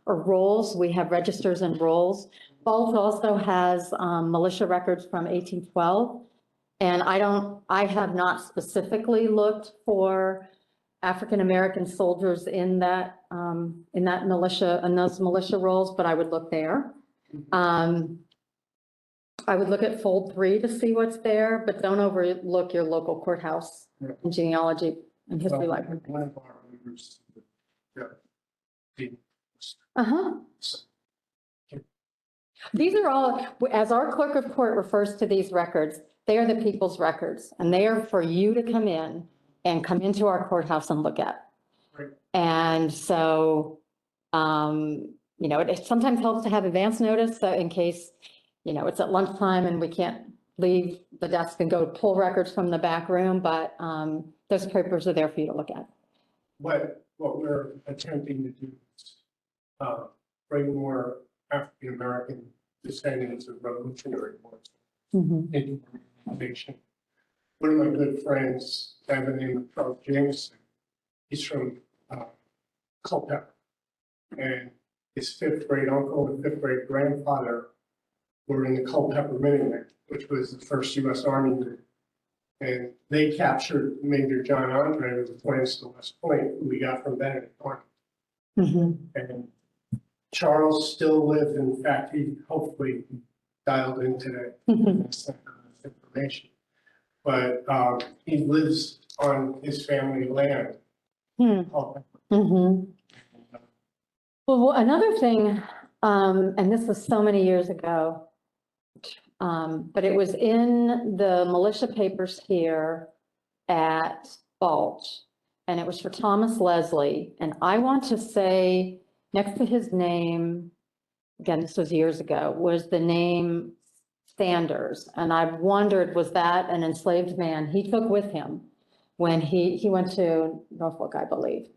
or rolls. We have registers and rolls. Balch also has militia records from 1812. And I have not specifically looked for African-American soldiers in that militia, in those militia rolls, but I would look there. I would look at fold 3 to see what's there, but don't overlook your local courthouse and genealogy and history library. One of our members, These are all, as our clerk of court refers to these records, they are the people's records, and they are for you to come into our courthouse and look at. Right. And so, it sometimes helps to have advance notice, so in case, it's at lunchtime and we can't leave the desk and go pull records from the back room, but those papers are there for you to look at. what we're attempting to do is bring more African-American descendants of Revolutionary War into the nation. One of my good friends, by the name of Charles Jameson, he's from Culpeper, and his 5th grade uncle and 5th grade grandfather were in the Culpeper Minutemen, which was the first U.S. Army unit. And they captured Major John Andre, who was appointed to West Point, who we got from Benedict Army. And Charles still lived. In fact, he hopefully dialed into that information. But he lives on his family land. Mhm. Well, another thing, and this was so many years ago, but it was in the militia papers here at Balch, and it was for Thomas Leslie, and I want to say, next to his name, again, this was years ago, was the name Sanders, and I've wondered, was that an enslaved man he took with him when he went to Norfolk, I believe,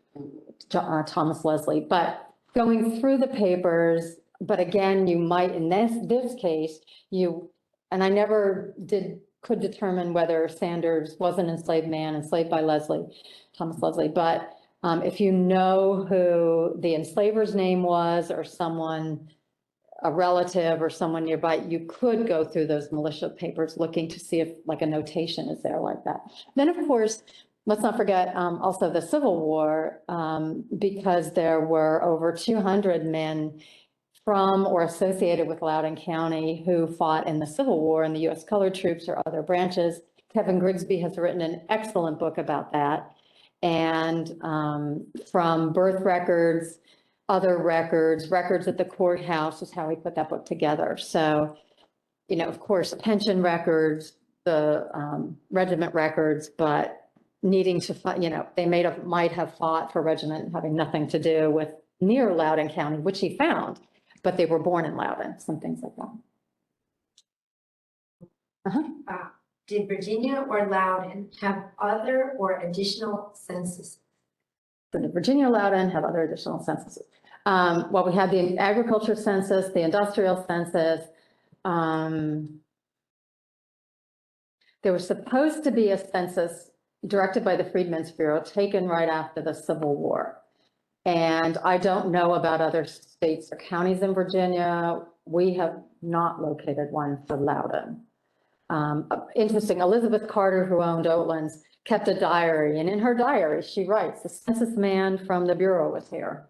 Thomas Leslie, but going through the papers, but again, you might, in this case, and I never could determine whether Sanders was an enslaved man, enslaved by Thomas Leslie, but if you know who the enslaver's name was or someone, a relative or someone nearby, you could go through those militia papers looking to see if like a notation is there like that. Then, of course, let's not forget also the Civil War, because there were over 200 men from or associated with Loudoun County who fought in the Civil War in the U.S. Colored Troops or other branches. Kevin Grigsby has written an excellent book about that. And from birth records, other records at the courthouse is how he put that book together. So, of course, pension records, the regiment records, but needing to find, they might have fought for regiment having nothing to do with near Loudoun County, which he found, but they were born in Loudoun, some things like that. Did Virginia or Loudoun have other or additional censuses? So did Virginia, Loudoun have other additional censuses? Well, we had the agriculture census, the industrial census. There was supposed to be a census directed by the Freedmen's Bureau taken right after the Civil War. And I don't know about other states or counties in Virginia. We have not located one for Loudoun. Interesting, Elizabeth Carter, who owned Oatlands, kept a diary, and in her diary, she writes, the census man from the Bureau was here.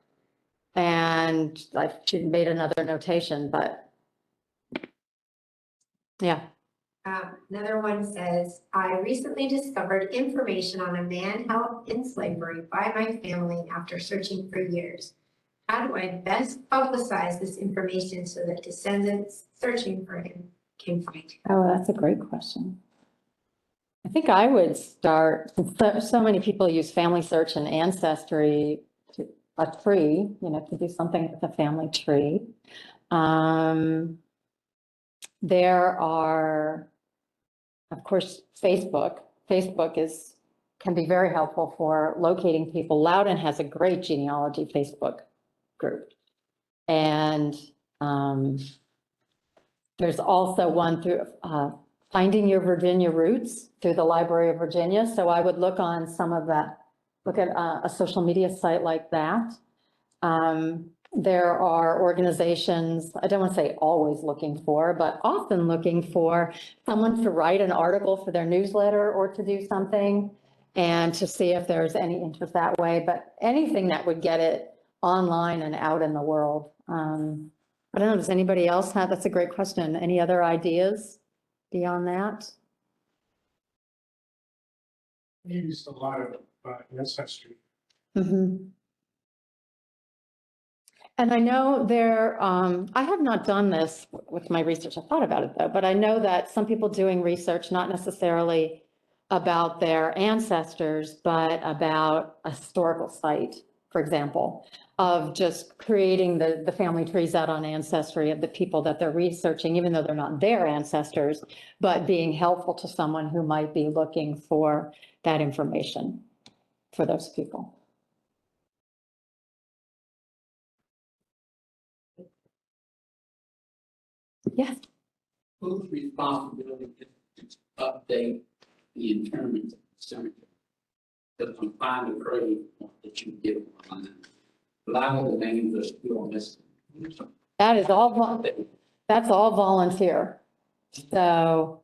And she made another notation, but yeah. Another one says, I recently discovered information on a man held in slavery by my family after searching for years. How do I best publicize this information so that descendants searching for him can find him? Oh, that's a great question. I think I would start, so many people use Family Search and Ancestry, a tree, to do something with a family tree. There are, of course, Facebook. Facebook can be very helpful for locating people. Loudoun has a great genealogy Facebook group. And there's also one through Finding Your Virginia Roots through the Library of Virginia. So I would look on some of that, look at a social media site like that. There are organizations, I don't want to say always looking for, but often looking for someone to write an article for their newsletter or to do something and to see if there's any interest that way. But anything that would get it online and out in the world. I don't know, does anybody else have, that's a great question. Any other ideas beyond that? He used a lot of ancestry. Mm-hmm. And I know I have not done this with my research. I thought about it though, but I know that some people doing research, not necessarily about their ancestors, but about a historical site, for example, of just creating the family trees out on Ancestry of the people that they're researching, even though they're not their ancestors, but being helpful to someone who might be looking for that information for those people. Yes. Whose responsibility is to update the interment cemetery? Because you find a grave that you get online. A lot of the names are still missing. That is all, that's all volunteer. So,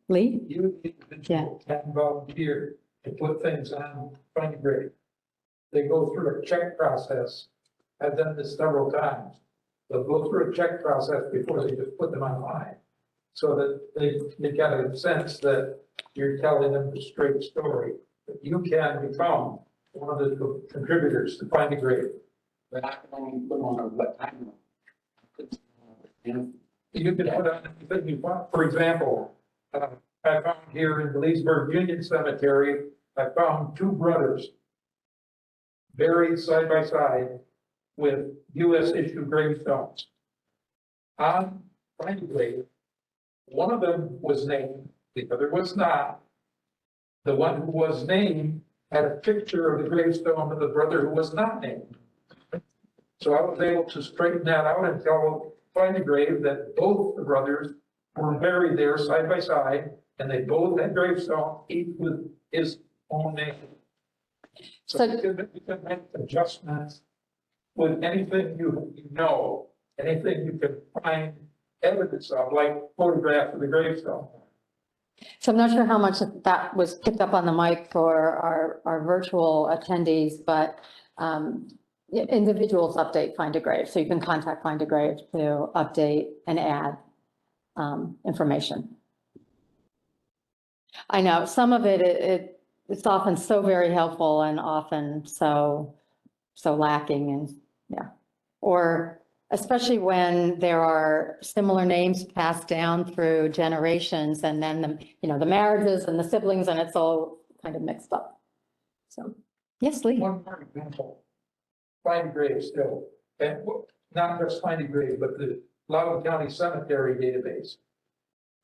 Lee? You individual can volunteer to put things on Funny Grade. They go through a check process. I've done this several times. they'll go through a check process before they just put them online. So that they get a sense that you're telling them the straight story. That you can become one of the contributors to Find a Grave. But I can only put on a what time. You can put on anything you want. For example, I found here in the Leesburg Union Cemetery, I found two brothers buried side by side with US issue gravestones. On Find a Grave, one of them was named, the other was not. The one who was named had a picture of the gravestone of the brother who was not named. So I was able to straighten that out and tell Find a Grave that both the brothers were buried there side by side, and they both had gravestones, each with his own name. So So- you can make adjustments with anything you know, anything you can find evidence of, like photographs of the gravestone. So I'm not sure how much of that was picked up on the mic for our virtual attendees, but individuals update Find a Grave. So you can contact Find a Grave to update and add information. I know some of it's often so very helpful and often so lacking and yeah. Or especially when there are similar names passed down through generations and then the marriages and the siblings and it's all kind of mixed up. So, yes, Lee. One more example, Find a Grave still, and not just Find a Grave, but the Loudoun County Cemetery database.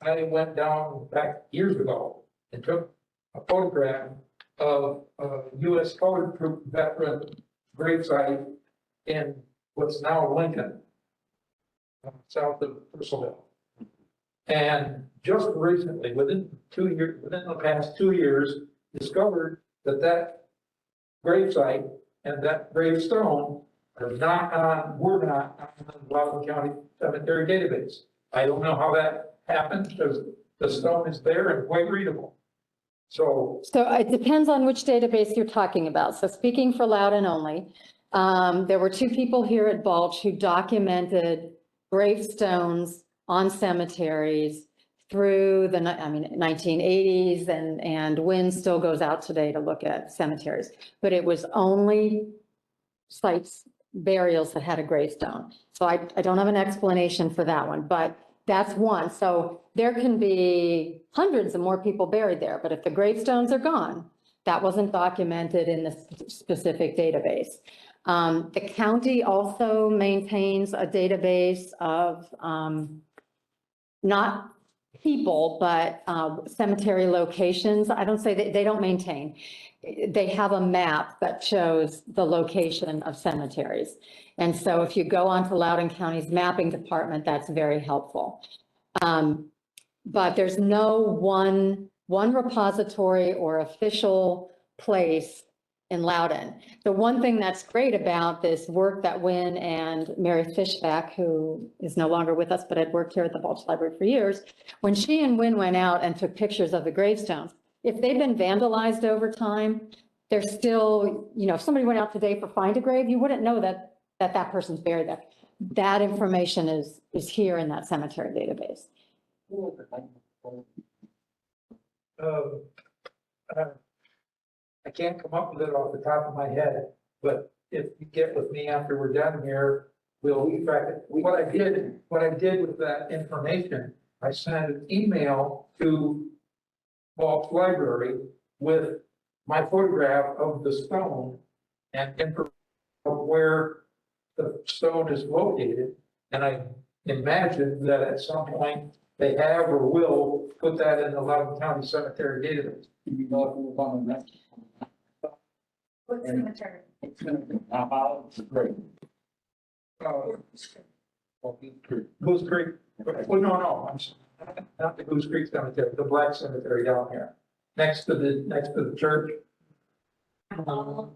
I went down back years ago and took a photograph of a US colored troop veteran gravesite in what's now Lincoln, south of Purcellville. And just recently, within the past 2 years, discovered that gravesite and that gravestone were not on the Loudoun County Cemetery database. I don't know how that happened because the stone is there and quite readable. So It depends on which database you're talking about. So speaking for Loudoun only, there were two people here at Balch who documented gravestones on cemeteries through the 1980s and WIN still goes out today to look at cemeteries. But it was only sites, burials that had a gravestone. So I don't have an explanation for that one, but that's one. So there can be hundreds of more people buried there, but if the gravestones are gone, that wasn't documented in the specific database. The county also maintains a database of not people, but cemetery locations. I don't say that they don't maintain. They have a map that shows the location of cemeteries. And so if you go onto Loudoun County's mapping department, that's very helpful. But there's no one repository or official place in Loudoun. The one thing that's great about this work that Wynn and Mary Fishback, who is no longer with us, but had worked here at the Balch Library for years, when she and Wynn went out and took pictures of the gravestones, if they've been vandalized over time, they're still, if somebody went out today for Find a Grave, you wouldn't know that person's buried there. That information is here in that cemetery database. I can't come up with it off the top of my head, but if you get with me after we're done here, we'll track it. What I did with that information, I sent an email to Balch Library with my photograph of the stone and information of where the stone is located. And I imagine that at some point they have or will put that in the Loudoun County Cemetery database. You know, if we're on the next. What cemetery? It's great. Goose Creek, well, no, not the Goose Creek Cemetery, the Black Cemetery down here, next to the church. No,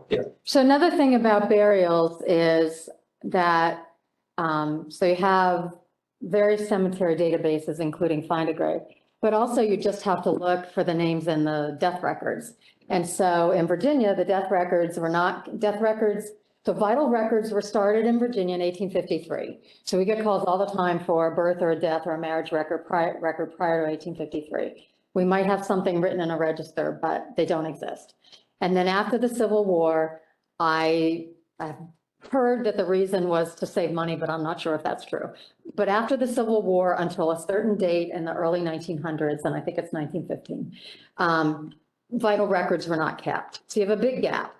yeah. So another thing about burials is that, so you have various cemetery databases, including Find a Grave, but also you just have to look for the names in the death records. And so in Virginia, the death records So vital records were started in Virginia in 1853. So we get calls all the time for a birth or a death or a marriage record prior to 1853. We might have something written in a register, but they don't exist. And then after the Civil War, I've heard that the reason was to save money, but I'm not sure if that's true. But after the Civil War, until a certain date in the early 1900s, and I think it's 1915, vital records were not kept. So you have a big gap.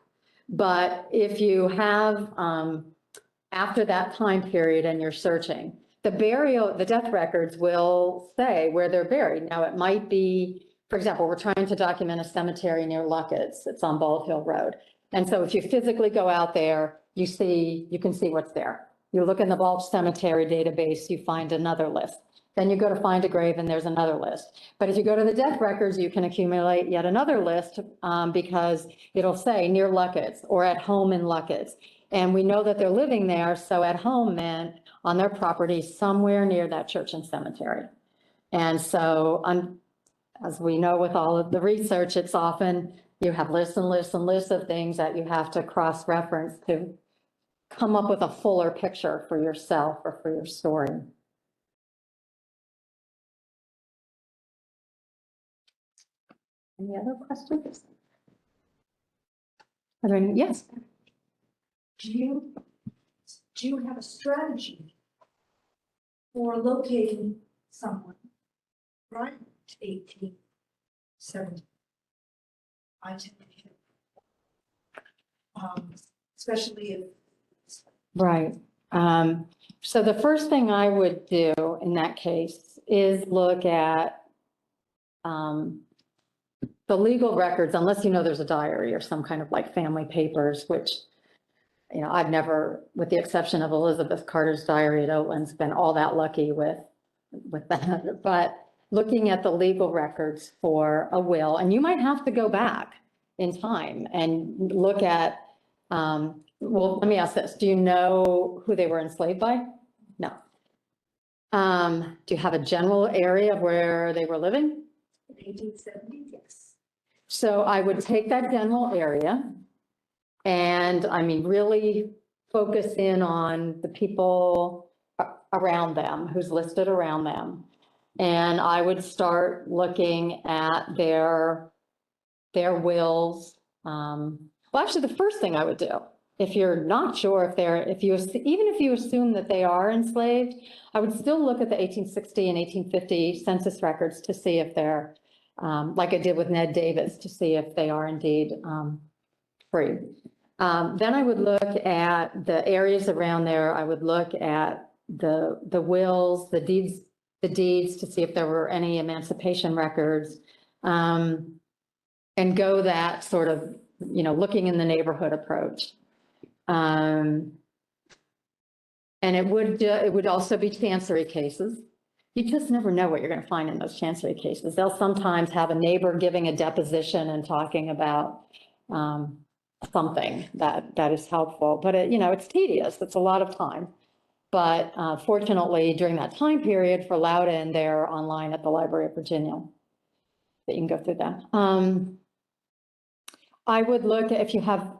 But if you have, after that time period and you're searching, the death records will say where they're buried. Now, it might be, for example, we're trying to document a cemetery near Luckett's. It's on Bald Hill Road. And so if you physically go out there, you can see what's there. You look in the Balch Cemetery database, you find another list. Then you go to find a grave and there's another list. But if you go to the death records, you can accumulate yet another list because it'll say near Luckett's or at home in Luckett's. And we know that they're living there, so at home meant on their property somewhere near that church and cemetery. And so as we know with all of the research, it's often you have lists and lists and lists of things that you have to cross-reference to come up with a fuller picture for yourself or for your story. Any other questions? Yes. Do you have a strategy for locating someone prior to 1870? I tend to, especially if. Right. So the first thing I would do in that case is look at the legal records, unless you know there's a diary or some kind of like family papers, which, you know, I've never, with the exception of Elizabeth Carter's diary at Oatlands, been all that lucky with that. But looking at the legal records for a will, and you might have to go back in time and look at, well, let me ask this. Do you know who they were enslaved by? No. Do you have a general area of where they were living? 1870, yes. So I would take that general area and I mean, really focus in on the people around them, who's listed around them. And I would start looking at their wills. Well, actually, the first thing I would do, if you're not sure even if you assume that they are enslaved, I would still look at the 1860 and 1850 census records to see if they're, like I did with Ned Davis, to see if they are indeed free. Then I would look at the areas around there. I would look at the wills, the deeds to see if there were any emancipation records, and go that sort of, you know, looking in the neighborhood approach. And it would also be chancery cases. You just never know what you're going to find in those chancery cases. They'll sometimes have a neighbor giving a deposition and talking about something that is helpful, but you know, it's tedious. It's a lot of time. But fortunately, during that time period for Loudoun, they're online at the Library of Virginia. That you can go through that. I would look at if you have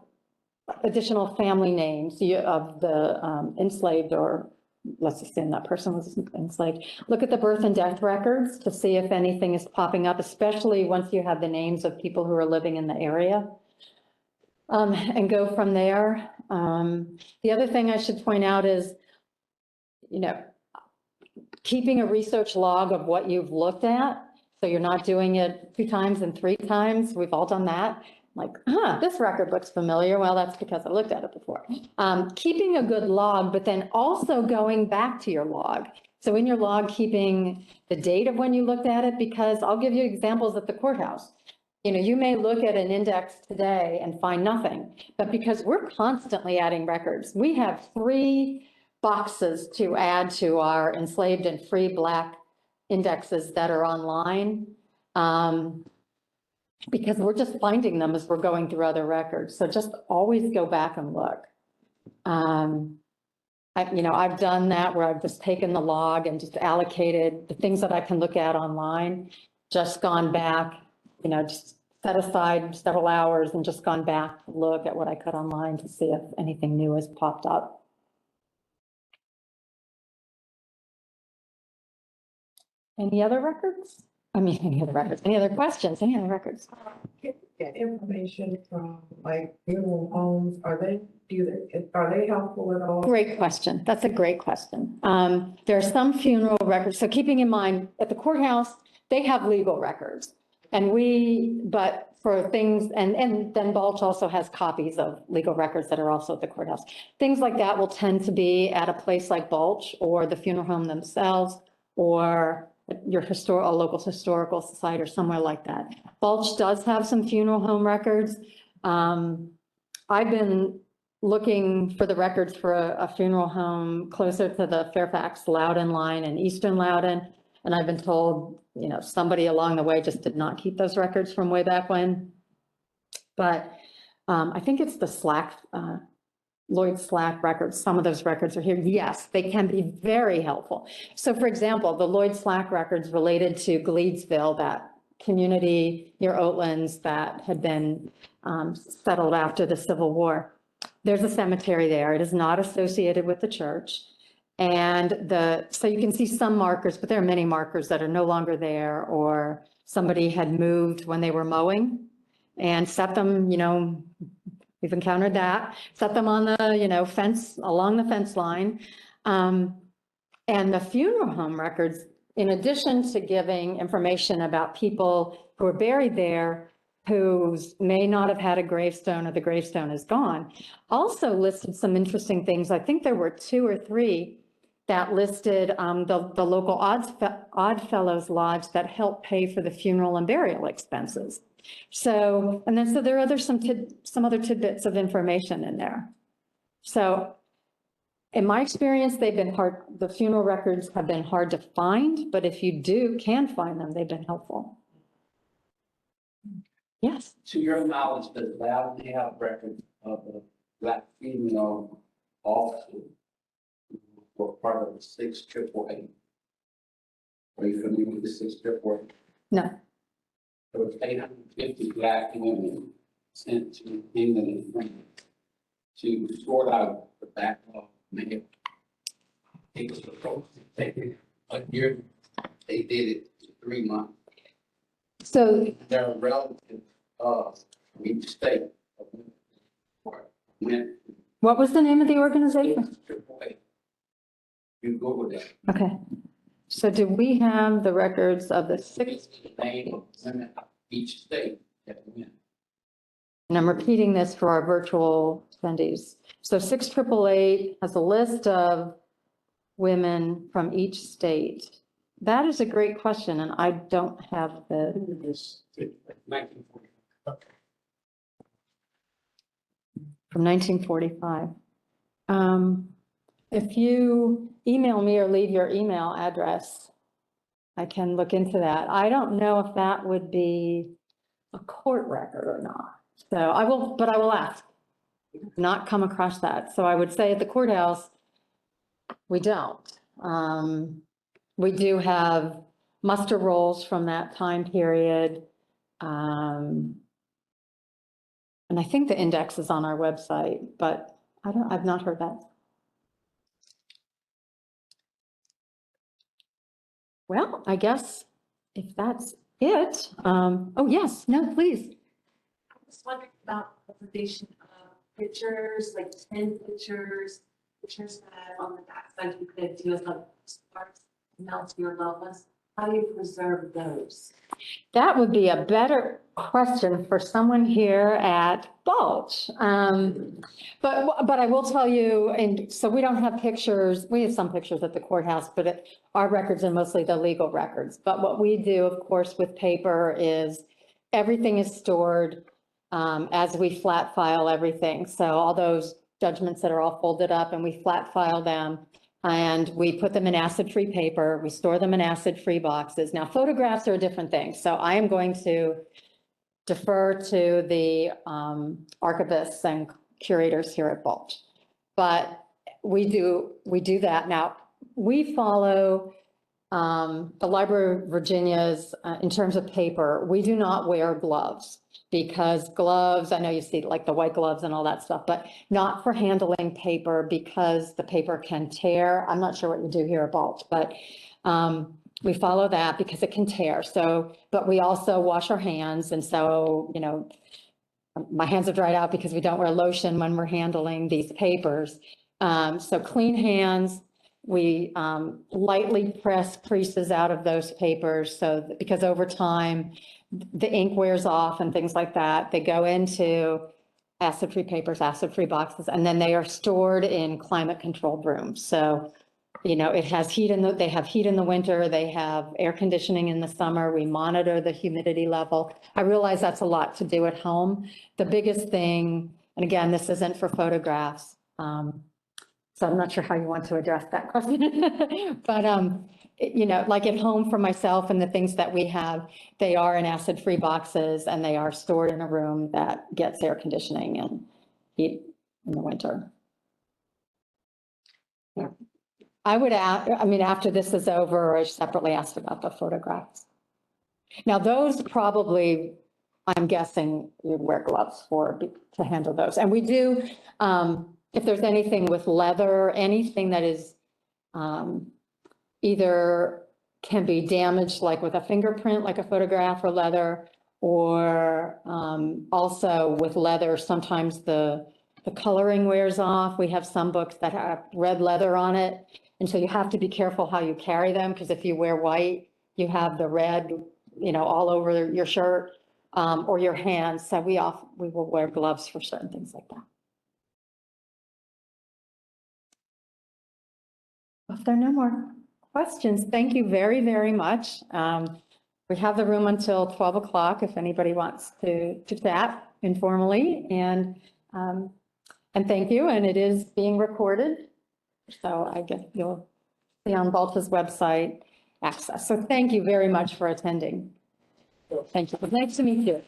additional family names of the enslaved, or let's assume that person was enslaved. Look at the birth and death records to see if anything is popping up, especially once you have the names of people who are living in the area. And go from there. The other thing I should point out is, you know, keeping a research log of what you've looked at. So you're not doing it 2 times and 3 times. We've all done that. Like, this record looks familiar. Well, that's because I looked at it before. Keeping a good log, but then also going back to your log. So in your log, keeping the date of when you looked at it, because I'll give you examples at the courthouse. You know, you may look at an index today and find nothing, but because we're constantly adding records, we have 3 boxes to add to our enslaved and free Black indexes that are online, because we're just finding them as we're going through other records. So just always go back and look. I've done that where I've just taken the log and just allocated the things that I can look at online, just gone back, you know, just set aside several hours and just gone back to look at what I could online to see if anything new has popped up. Any other records? I mean, any other records, any other questions, any other records? Get information from like funeral homes, are they helpful at all? Great question. That's a great question. There are some funeral records. So keeping in mind at the courthouse, they have legal records. But for things, and then Balch also has copies of legal records that are also at the courthouse. Things like that will tend to be at a place like Balch or the funeral home themselves, or your a local historical society or somewhere like that. Balch does have some funeral home records. I've been looking for the records for a funeral home closer to the Fairfax Loudoun line and Eastern Loudoun. And I've been told, somebody along the way just did not keep those records from way back when. But I think it's the Lloyd Slack records. Some of those records are here. Yes, they can be very helpful. So for example, the Lloyd Slack records related to Gleedsville, that community near Oatlands that had been settled after the Civil War. There's a cemetery there. It is not associated with the church. And so you can see some markers, but there are many markers that are no longer there, or somebody had moved when they were mowing and set them, we've encountered that, set them on the, fence, along the fence line. And the funeral home records, in addition to giving information about people who are buried there, who may not have had a gravestone or the gravestone is gone, also listed some interesting things. I think there were 2 or 3 that listed the local Odd Fellows Lodge that helped pay for the funeral and burial expenses. So there are some other tidbits of information in there. So in my experience, the funeral records have been hard to find, but if you can find them, they've been helpful. Yes. To your knowledge, does Loudoun have records of a black female officer who were part of the 688? Are you familiar with the 688? No. There was 850 black women sent to England and France to sort out the backlog mail. It was supposed to take a year. They did it in 3 months. So They're relatives of each state. what was the name of the organization? You Google that. Okay. So do we have the records of the 6? It's the name of women of each state that went. And I'm repeating this for our virtual attendees. So 6888 has a list of women from each state. That is a great question, and I don't have the, 1940. from 1945. If you email me or leave your email address, I can look into that. I don't know if that would be a court record or not. So I will ask. Not come across that. So I would say at the courthouse, we don't. We do have muster rolls from that time period. And I think the index is on our website, but I've not heard that. Well, I guess if that's it, oh yes, no, please. I was wondering about preservation of pictures, like 10 pictures that on the backside you could do as a postcards, mail to your loved ones. How do you preserve those? That would be a better question for someone here at Balch. But I will tell you, and so we don't have pictures, we have some pictures at the courthouse, but our records are mostly the legal records. But what we do, of course, with paper is everything is stored as we flat file everything. So all those judgments that are all folded up and we flat file them. And we put them in acid-free paper. We store them in acid-free boxes. Now, photographs are a different thing. So I am going to defer to the archivists and curators here at Balch. But we do that. Now, we follow the Library of Virginia's, in terms of paper, we do not wear gloves because gloves, I know you see like the white gloves and all that stuff, but not for handling paper because the paper can tear. I'm not sure what you do here at Balch, but we follow that because it can tear. So, but we also wash our hands. And so, you know, my hands are dried out because we don't wear lotion when we're handling these papers. So clean hands. We lightly press creases out of those papers. So because over time, the ink wears off and things like that. They go into acid-free papers, acid-free boxes, and then they are stored in climate-controlled rooms. So, you know, it has heat they have heat in the winter, they have air conditioning in the summer, we monitor the humidity level. I realize that's a lot to do at home. The biggest thing, and again, this isn't for photographs, so I'm not sure how you want to address that question. But, you know, like at home for myself and the things that we have, they are in acid-free boxes and they are stored in a room that gets air conditioning and heat in the winter. Yeah. I would add, I mean, after this is over, I separately asked about the photographs. Now, those probably, I'm guessing you'd wear gloves for to handle those. And we do, if there's anything with leather, anything that is either can be damaged, like with a fingerprint, like a photograph or leather, or also with leather, sometimes the coloring wears off. We have some books that have red leather on it. And so you have to be careful how you carry them, because if you wear white, you have the red, you know, all over your shirt or your hands. So we will wear gloves for certain things like that. If there are no more questions, thank you very, very much. We have the room until 12 o'clock if anybody wants to chat informally, and thank you. And it is being recorded. So I guess you'll see on Balch's website access. So thank you very much for attending. Thank you. It was nice to meet you.